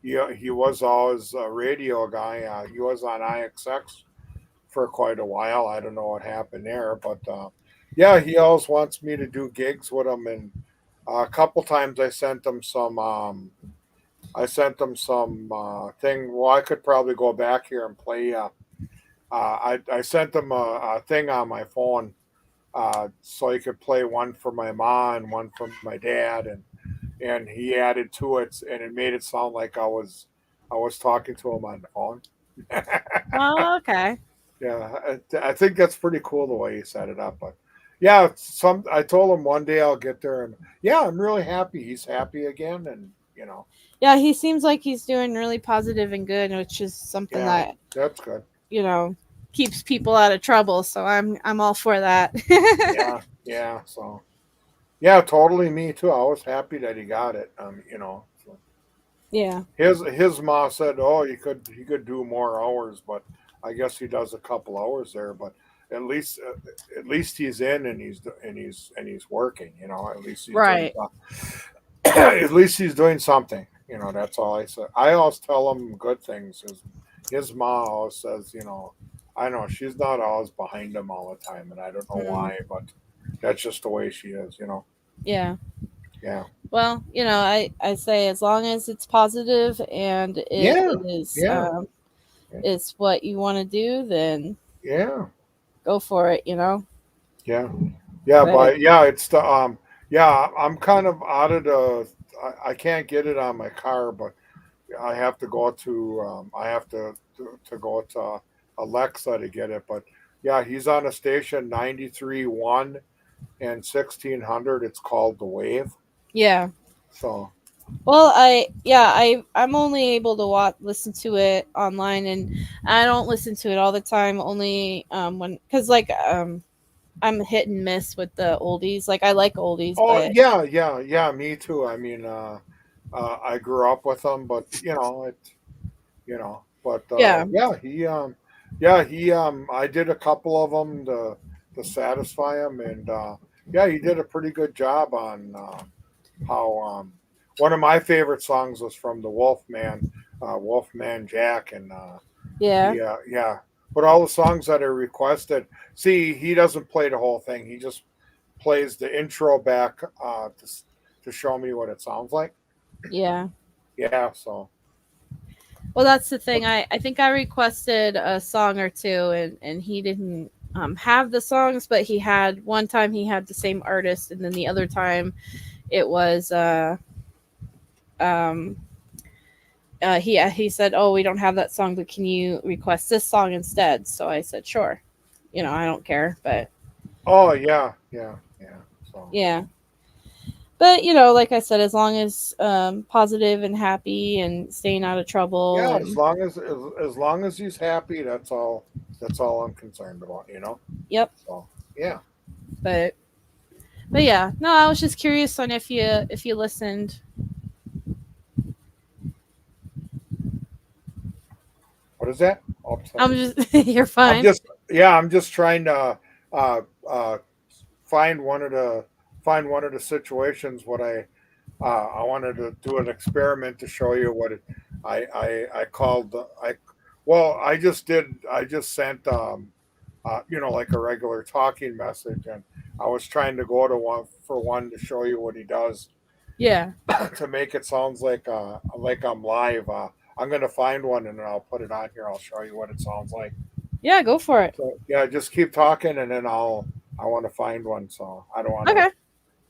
He was always a radio guy. He was on IXX for quite a while. I don't know what happened there, but yeah, he always wants me to do gigs with him, and a couple times I sent him some thing. Well, I could probably go back here and play. I sent him a thing on my phone, so he could play one for my mom and one for my dad, and he added to it, and it made it sound like I was talking to him on the phone. Oh, okay. Yeah, I think that's pretty cool the way he set it up. But yeah, I told him one day I'll get there, and yeah, I'm really happy. He's happy again, and Yeah, he seems like he's doing really positive and good, which is something that's good. Keeps people out of trouble. So I'm all for that. Yeah, so yeah, totally me too. I was happy that he got it. You know. So. Yeah. His mom said, "Oh, he could do more hours, but I guess he does a couple hours there. But at least he's in and he's working. You know, at least he's doing Right. at least he's doing something. You know, that's all I said. I always tell him good things. His mom always says, you know, I know she's not always behind him all the time, and I don't know Mm. why, but that's just the way she is. You know. Yeah. Yeah. Well, I say as long as it's positive and it Yeah. is Yeah. it's what you want to do, then Yeah. go for it. Yeah. Yeah, But but yeah, it's the yeah, I'm kind of out of the I can't get it on my car, but I have to go to I have to go to Alexa to get it. But yeah, he's on a station 93.1 and 1600. It's called The Wave. yeah. So Well, I'm only able to listen to it online, and I don't listen to it all the time. Only when because I'm hit and miss with the oldies. Like I like oldies, oh but yeah, me too. I mean I grew up with him, but but yeah, he I did a couple of them to satisfy him, and yeah, he did a pretty good job on how one of my favorite songs was from the Wolfman Jack, and yeah, yeah, but all the songs that are requested, see, he doesn't play the whole thing, he just plays the intro back to show me what it sounds like. yeah. Yeah, so Well, that's the thing. I think I requested a song or two, and he didn't have the songs, but he had one time he had the same artist, and then the other time it was um he said, "Oh, we don't have that song, but can you request this song instead?" So I said, "Sure." I don't care, but oh yeah, so yeah. But like I said, as long as positive and happy and staying out of trouble, yeah, and as long as he's happy, that's all I'm concerned about, you know. yep. So yeah. But yeah, no, I was just curious on if you listened. What is that? Oh, I'm sorry. just you're I'm fine. just yeah, I'm just trying to uh, find one of the situations what I wanted to do an experiment to show you what I called I well I just sent like a regular talking message, and I was trying to go to one to show you what he does Yeah, to make it sounds like I'm live. I'm gonna find one and then I'll put it on here. I'll show you what it sounds like. yeah, go for it. So yeah, just keep talking and then I want to find one. So I don't want to. Okay.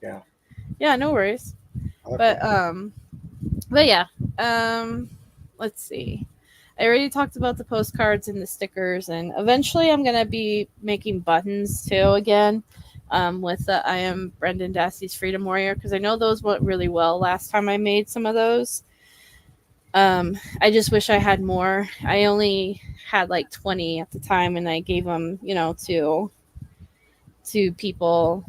Yeah. Yeah, no worries. Okay. But yeah. Let's see. I already talked about the postcards and the stickers, and eventually I'm gonna be making buttons too again. With the I am Brendan Dassey's Freedom Warrior, because I know those went really well last time I made some of those. I just wish I had more. I only had like 20 at the time, and I gave them, to people,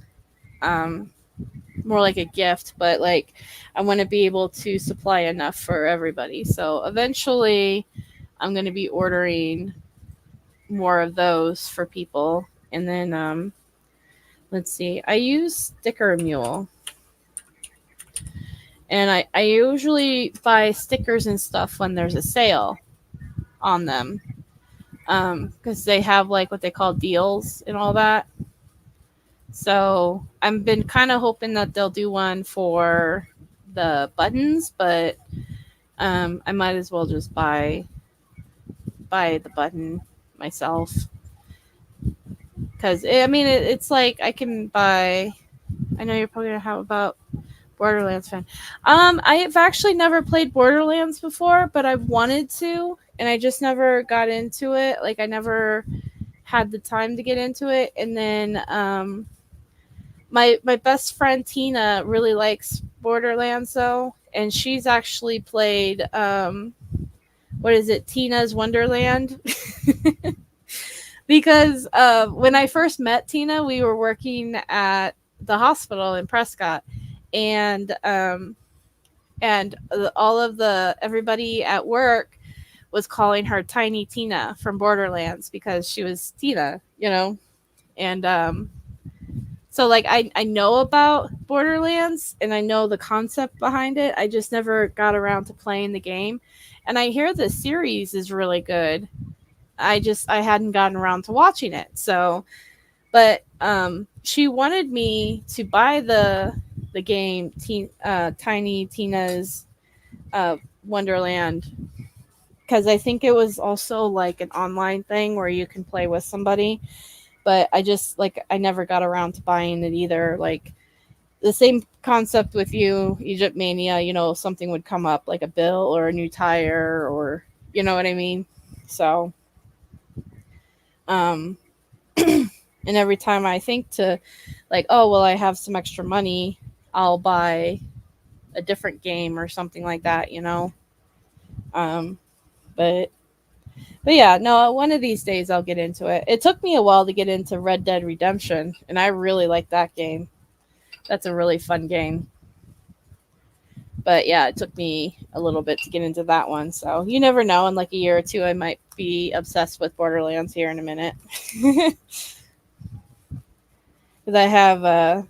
more like a gift. But like, I want to be able to supply enough for everybody. So eventually, I'm going to be ordering more of those for people, and then let's see. I use Sticker Mule. And I usually buy stickers and stuff when there's a sale on them, because they have like what they call deals and all that. So I've been kind of hoping that they'll do one for the buttons, but I might as well just buy the button myself, because it's like I can buy. I know you're probably gonna have about Borderlands fan. I've actually never played Borderlands before, but I've wanted to, and I just never got into it. Like I never had the time to get into it. And then my best friend Tina really likes Borderlands though, and she's actually played what is it, Tina's Wonderland. because when I first met Tina, we were working at the hospital in Prescott, and all of everybody at work was calling her Tiny Tina from Borderlands because she was Tina, and so like I know about Borderlands and I know the concept behind it. I just never got around to playing the game, and I hear the series is really good. I hadn't gotten around to watching it. So, but she wanted me to buy the game Tiny Tina's Wonderland, because I think it was also like an online thing where you can play with somebody. But I never got around to buying it either. Like the same concept with you, Egypt Mania, something would come up like a bill or a new tire, or you know what I mean? So and every time I think to like, oh well, I have some extra money, I'll buy a different game or something like that, but yeah, no, one of these days I'll get into it. It took me a while to get into Red Dead Redemption, and I really like that game. That's a really fun game. But yeah, it took me a little bit to get into that one. So you never know. In like a year or two, I might be obsessed with Borderlands here in a minute. Because I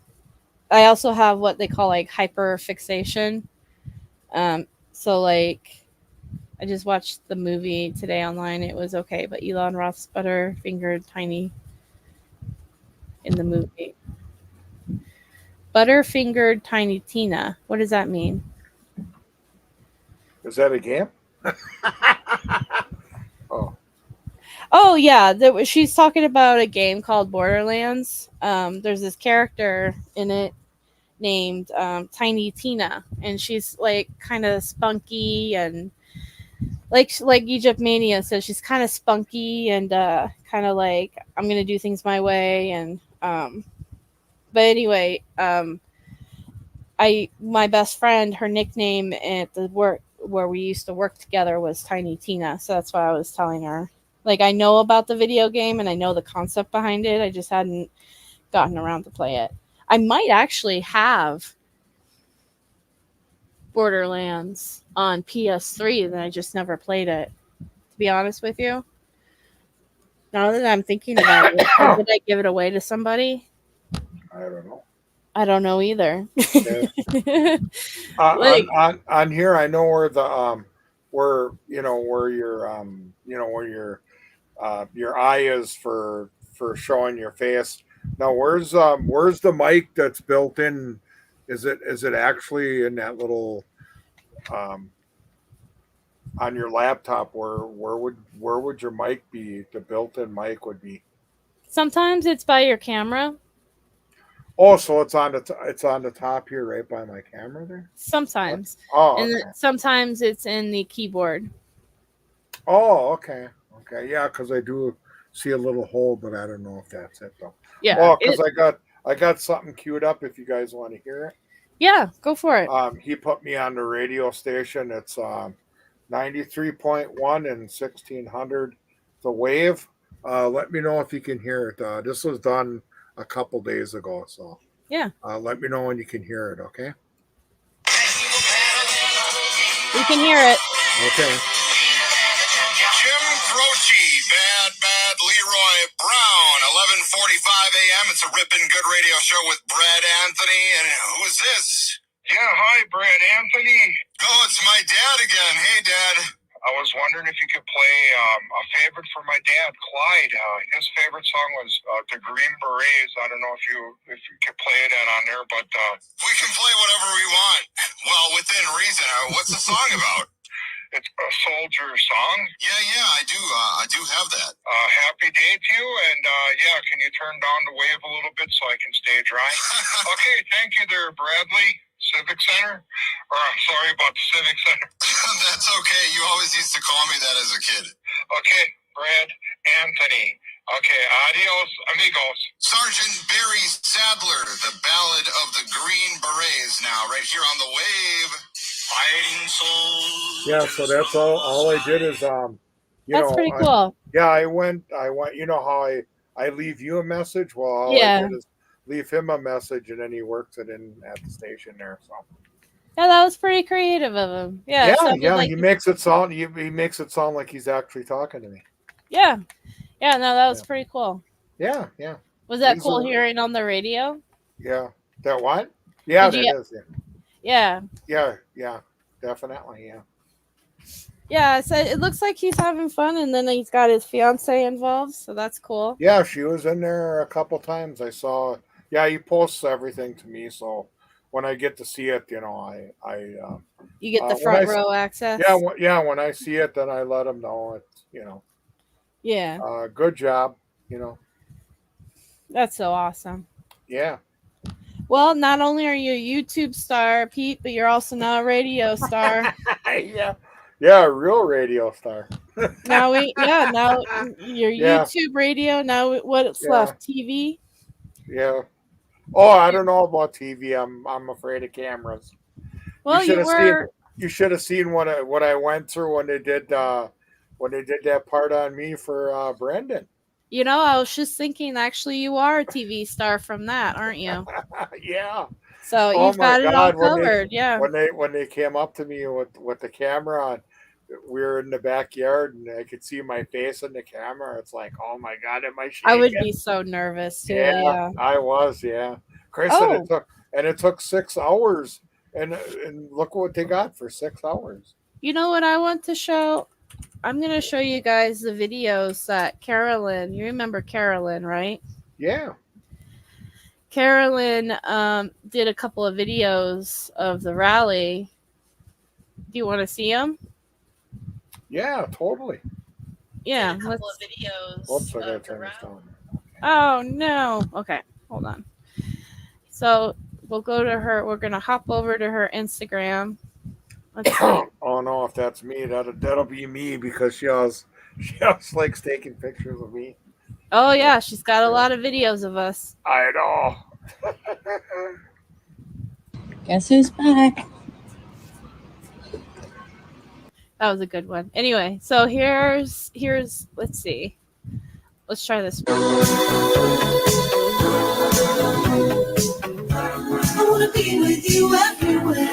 also have what they call like hyper fixation. So like, I just watched the movie today online. It was okay, but Elon Roth's Butterfingered Tiny in the movie. Butterfingered Tiny Tina. What does that mean? Is that a game? Oh. Oh yeah, she's talking about a game called Borderlands. There's this character in it named Tiny Tina, and she's like kind of spunky and like Egypt Mania says, she's kind of spunky and kind of like, I'm gonna do things my way. And but anyway, my best friend, her nickname at the work where we used to work together was Tiny Tina, so that's why I was telling her. Like, I know about the video game and I know the concept behind it. I just hadn't gotten around to play it. I might actually have Borderlands on PS3, that I just never played it, to be honest with you. Now that I'm thinking about it, did I give it away to somebody? I don't know. I don't know either. Yeah. Like, on here, I know where the where your eye is for showing your face. Now, where's the mic that's built in? Is it actually in that little on your laptop? Where would your mic be? The built-in mic would be. sometimes it's by your camera. Oh, so it's on the top here, right by my camera there. Sometimes. Oh, And okay. sometimes it's in the keyboard. Oh, okay. Yeah, because I do see a little hole, but I don't know if that's it though. Yeah. Oh, because I got something queued up. If you guys want to hear it. Yeah, go for it. He put me on the radio station. It's 93.1 and 1600. The wave. Let me know if you can hear it. This was done a couple days ago, so Yeah. let me know when you can hear it. Okay. We can hear it. Okay. Jim Croce, Bad Leroy Brown, 11:45 a.m. It's a ripping good radio show with Brad Anthony. And who's this? Yeah, hi, Brad Anthony. Oh, it's my dad again. Hey, Dad. I was wondering if you could play a favorite for my dad, Clyde. His favorite song was The Green Berets. I don't know if you could play that on there, but we can play whatever we want. Well, within reason. What's the song about? It's a soldier song. Yeah, I do have that. Happy day to you, and yeah, can you turn down the wave a little bit so I can stay dry? Okay, thank you there, Bradley. Civic Center? Or I'm sorry about the Civic Center. That's okay. You always used to call me that as a kid. Okay, Brad Anthony. Okay, adios, amigos. Sergeant Barry Sadler, the Ballad of the Green Berets, now right here on the wave. Fighting souls. Yeah, so that's all I did is You That's know, pretty cool. I went, you know how I leave you a message? Well, all I Yeah. did is leave him a message and then he works it in at the station there. So Yeah, that was pretty creative of him. Yeah, it sounded like he makes it sound he makes it sound like he's actually talking to me. Yeah. Yeah, no, that was pretty cool. Yeah. Was that These cool are- hearing on the radio? Yeah. That what? Yeah, Did that you- is. Yeah. Yeah. Definitely. Yeah. Yeah, so it looks like he's having fun, and then he's got his fiance involved, so that's cool. Yeah, she was in there a couple times. I saw. Yeah, he posts everything to me, so when I get to see it, you know, You get the when front I- row access. yeah. When I see it, then I let him know it's Yeah, good job. that's so awesome. Yeah. Well, not only are you a YouTube star, Pete, but you're also now a radio star. Yeah, real radio star. Now your Yeah. YouTube radio. Now what's Yeah. left? TV. Yeah. Oh, I don't know about TV. I'm afraid of cameras. Well, you were. You should have seen what I went through when they did that part on me for Brendan. You know, I was just thinking. Actually, you are a TV star from that, aren't you? Yeah. So Oh you've my got it God, all covered. Yeah. When they came up to me with the camera on, we were in the backyard and I could see my face in the camera. It's like, oh my God, am I shaking? I would be so nervous too. Yeah. I was. Yeah. Chris Oh. said it took 6 hours, and look what they got for 6 hours. You know what I want to show? I'm going to show you guys the videos that Carolyn, you remember Carolyn, right? Yeah. Carolyn did a couple of videos of the rally. Do you want to see them? Yeah, totally. Yeah. A couple of videos. Whoops, I gotta of the turn this rally. down. Oh, no. Okay, hold on. So we'll go to her. We're going to hop over to her Instagram. Let's see. Oh no, if that's me, that'll be me because she always likes taking pictures of me. Oh, yeah. She's got a lot of videos of us. I know. Guess who's back? That was a good one. Anyway, so here's let's see. Let's try this. I wanna be with you everywhere.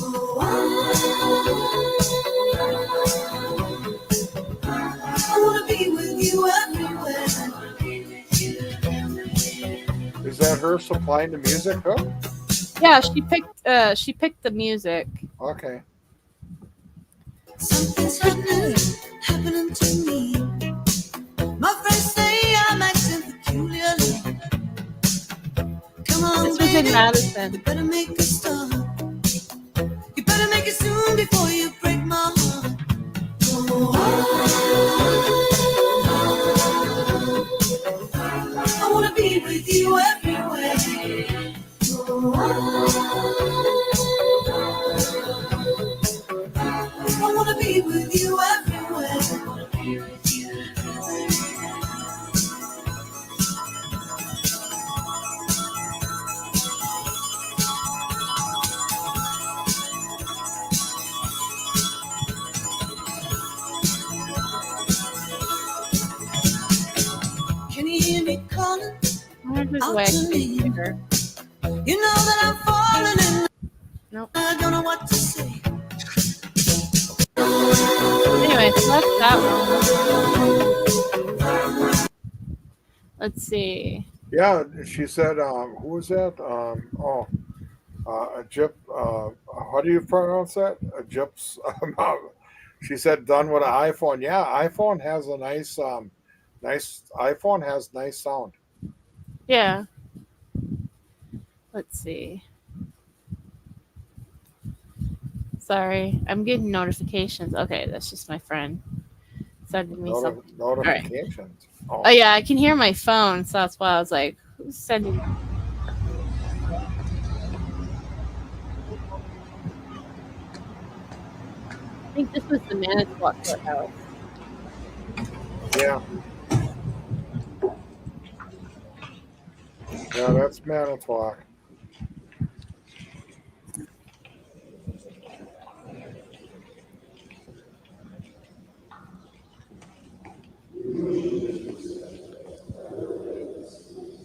Oh, I wanna be with you everywhere. Is that her supplying the music? Huh? Yeah, she picked the music. Okay. Something's happening to me. My friends say I'm acting peculiarly. Come on, This was in baby, Madison. you better make a start. You better make it soon before you break my heart. Oh, I wanna be with you everywhere. Oh, I wanna be with you everywhere. Can you hear me calling? I wonder if there's a way I can make it bigger. You know that I'm falling in love. Nope. I don't know what to say. Anyway, so that's that one. Let's see. Yeah, she said. Who was that? A gyp. How do you pronounce that? A gyps. She said done with an iPhone. Yeah, iPhone has a nice iPhone has nice sound. Yeah. Let's see. Sorry, I'm getting notifications. Okay, that's just my friend sending me something. Notifications. Oh yeah, I can hear my phone, so that's why I was like, who's sending? I think this was the Manitowoc courthouse. Yeah. Yeah, that's Manitowoc.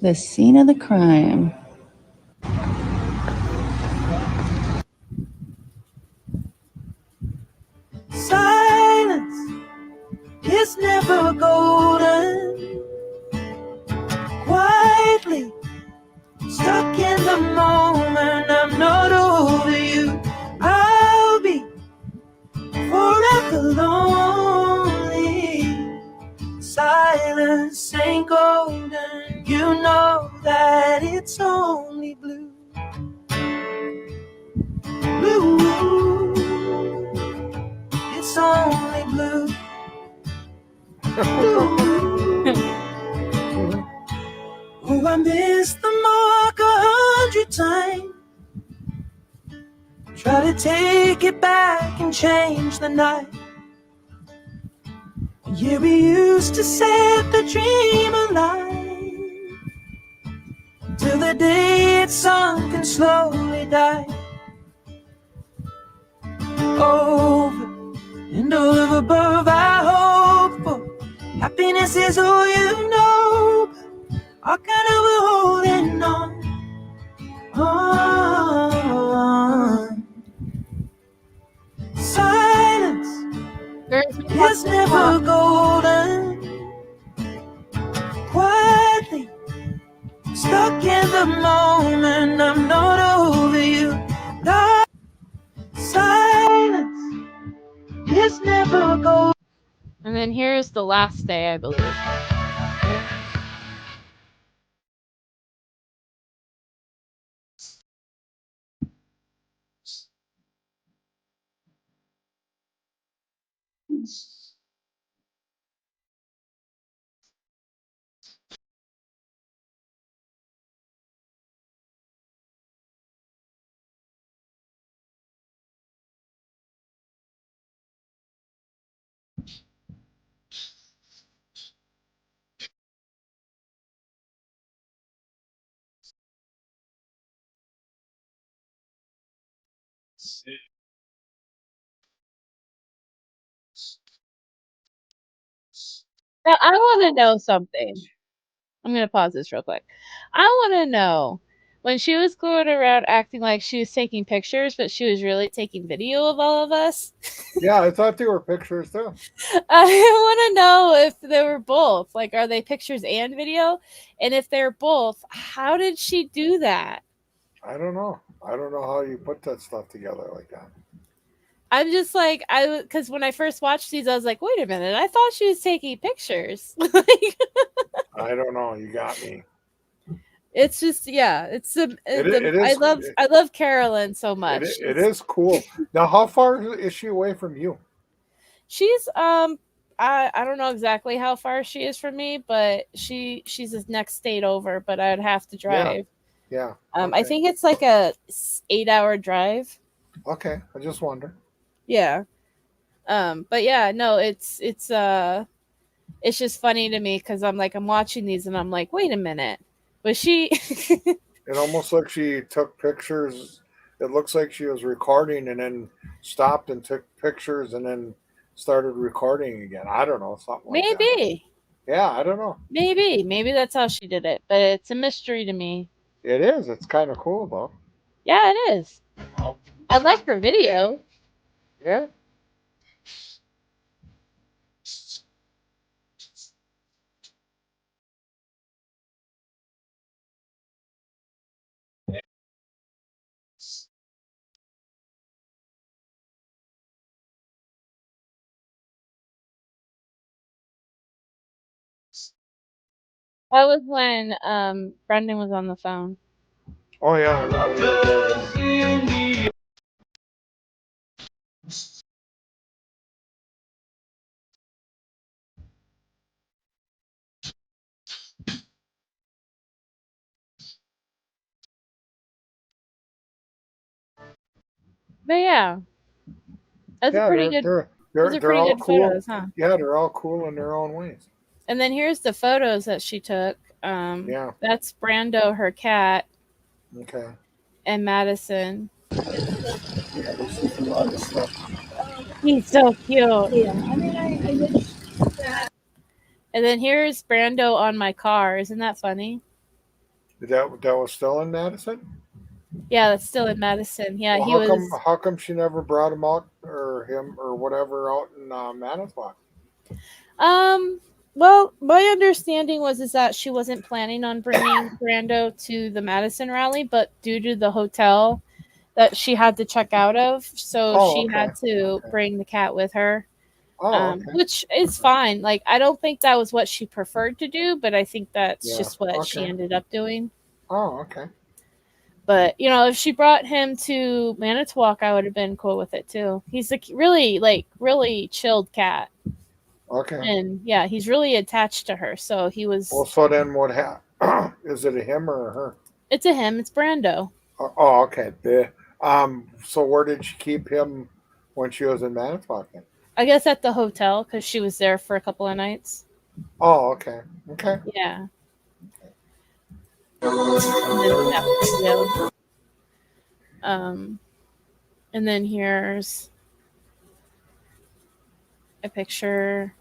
the scene of the crime. Silence is never golden. Quietly stuck in the moment. I'm not over you. I'll be forever lonely. Silence ain't golden. You know that it's only blue. Blue. It's only blue. Oh, I missed the mark 100 times. Try to take it back and change the night. Yeah, we used to set the dream alive till the day it sunk and slowly died. Over and over above, I hope for happiness is all you know. I kind of holding on. Silence is never golden. Quietly stuck in the moment. I'm not over you. No. Silence is never golden. And then here's the last day, I believe. Now, I want to know something. I'm going to pause this real quick. I want to know, when she was going around acting like she was taking pictures, but she was really taking video of all of us. Yeah, I thought they were pictures too. I want to know if they were both. Like, are they pictures and video? And if they're both, how did she do that? I don't know. I don't know how you put that stuff together like that. I'm just like, because when I first watched these, I was like, wait a minute, I thought she was taking pictures. I don't know. You got me. It's just, yeah, it is, I love Carolyn so much. It is cool. Now, how far is she away from you? She's I don't know exactly how far she is from me, but she's the next state over, but I'd have to drive. Yeah. Okay. I think it's like a 8-hour drive. Okay, I just wonder. Yeah. But yeah, no, it's just funny to me because I'm watching these and I'm like, wait a minute, was she? It almost like she took pictures. It looks like she was recording and then stopped and took pictures and then started recording again. I don't know, something like that. Maybe. Yeah, I don't know. Maybe that's how she did it, but it's a mystery to me. It is. It's kind of cool though. Yeah, it is. I like her video. Yeah. That was when Brendan was on the phone. Oh yeah. But yeah, that's a pretty good. Those are pretty good cool. photos, huh? Yeah, they're all cool in their own ways. And then here's the photos that she took. Yeah. That's Brando, her cat. Okay. And Madison. He's so cute. Yeah, I mean, I wish that. And then here's Brando on my car. Isn't that funny? That was still in Madison? Yeah, that's still in Madison. Yeah, Well, he was. how come she never brought him out or him or whatever out in Manitowoc? Well, my understanding is that she wasn't planning on bringing Brando to the Madison rally, but due to the hotel that she had to check out of, so Oh, she okay. had to bring the cat with her. Oh, okay. Which is fine. Like, I don't think that was what she preferred to do, but I think that's Yeah. just what she Okay. ended up doing. Oh, okay. But if she brought him to Manitowoc, I would have been cool with it too. He's really chilled cat. Okay. And yeah, he's really attached to her. So he was. Well, so then what happened? Is it a him or a her? It's a him. It's Brando. Oh, okay. So where did she keep him when she was in Manitowoc then? I guess at the hotel because she was there for a couple of nights. Oh, okay. Okay. Yeah. And then here's a picture.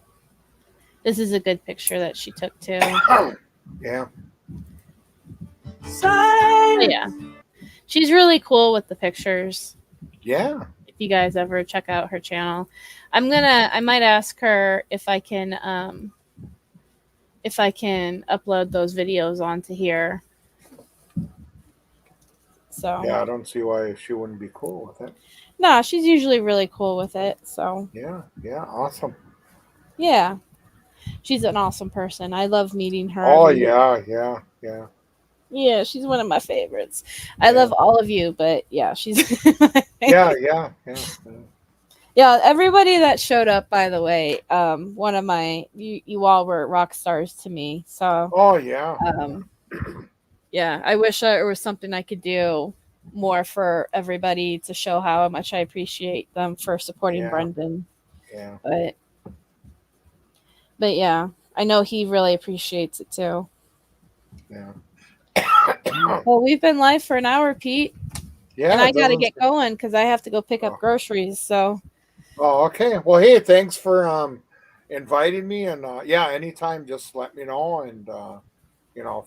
This is a good picture that she took too. Yeah. Yeah. She's really cool with the pictures. Yeah. If you guys ever check out her channel. I might ask her if I can upload those videos onto here. So Yeah, I don't see why she wouldn't be cool with it. No, she's usually really cool with it. So Yeah, awesome. Yeah. She's an awesome person. I love meeting her. Oh yeah. Yeah, she's one of my favorites. I love all of you, but yeah, she's yeah. Yeah, everybody that showed up, by the way, one of you all were rock stars to me. So oh yeah. Yeah, I wish there was something I could do more for everybody to show how much I appreciate them for supporting Brendan. Yeah. But yeah, I know he really appreciates it too. Yeah. Well, we've been live for an hour, Pete. Yeah. And I got to get going because I have to go pick up groceries. So. Oh, okay. Well, hey, thanks for inviting me, and anytime, just let me know. And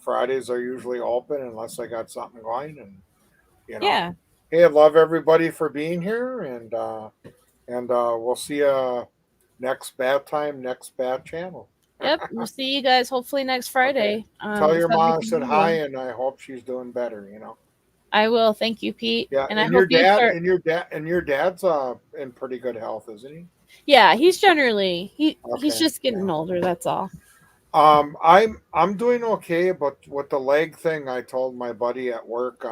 Fridays are usually open unless I got something going, and Yeah. Hey, I love everybody for being here, and we'll see you next bad time, next bad channel. Yep, we'll see you guys hopefully next Friday. Okay. Tell your mom I said hi, and I hope she's doing better. I will. Thank you, Pete. Yeah, and I hope your dad's in pretty good health, isn't he? Yeah, he's generally he's just getting older. That's all. I'm doing okay, but with the leg thing, I told my buddy at work,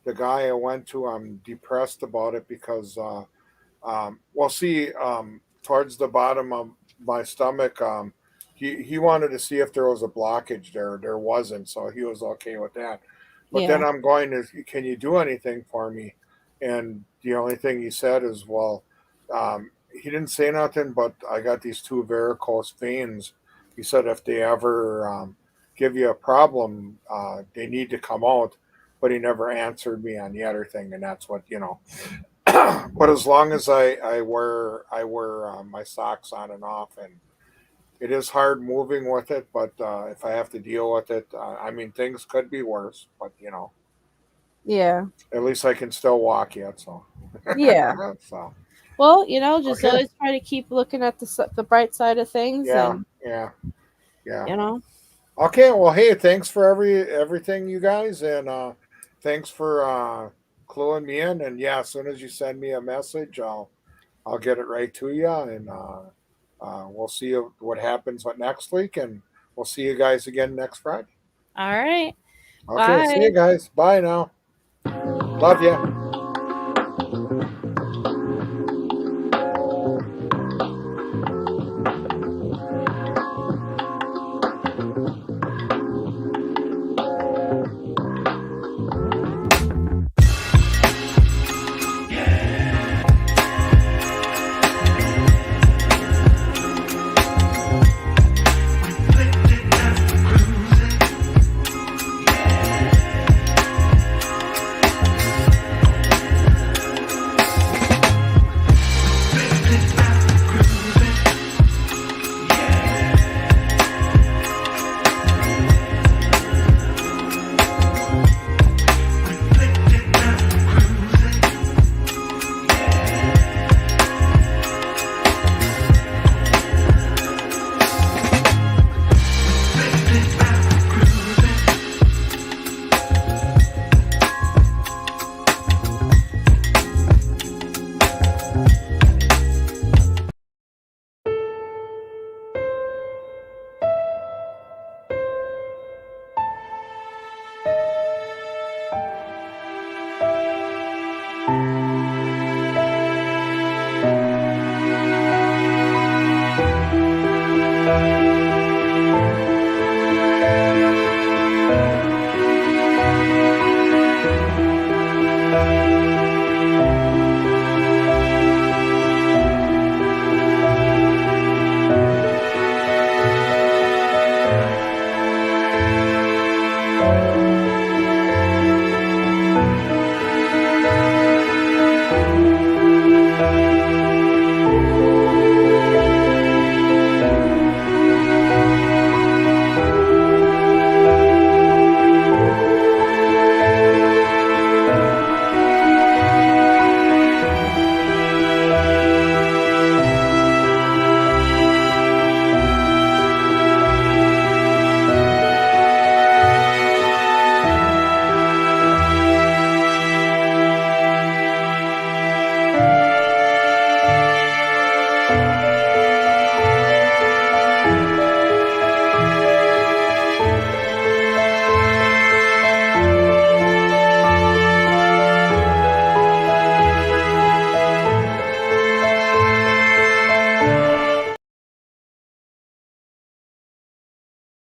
the guy I went to, I'm depressed about it because towards the bottom of my stomach, he wanted to see if there was a blockage there. There wasn't, so he was okay with that. But then I'm going to, can you do anything for me? And the only thing he said is, he didn't say nothing, but I got these 2 varicose veins. He said if they ever give you a problem, they need to come out. But he never answered me on the other thing, and that's what But as long as I wear my socks on and off, and it is hard moving with it, but if I have to deal with it, things could be worse, but Yeah. At least I can still walk yet, so. Yeah. So. Well, just always try to keep looking at the bright side of things. Yeah. Okay. Well, hey, thanks for everything, you guys, and thanks for cluing me in. And as soon as you send me a message, I'll get it right to you, and we'll see what happens next week, and we'll see you guys again next Friday. All right. Okay. Bye. See you guys. Bye now. Love you.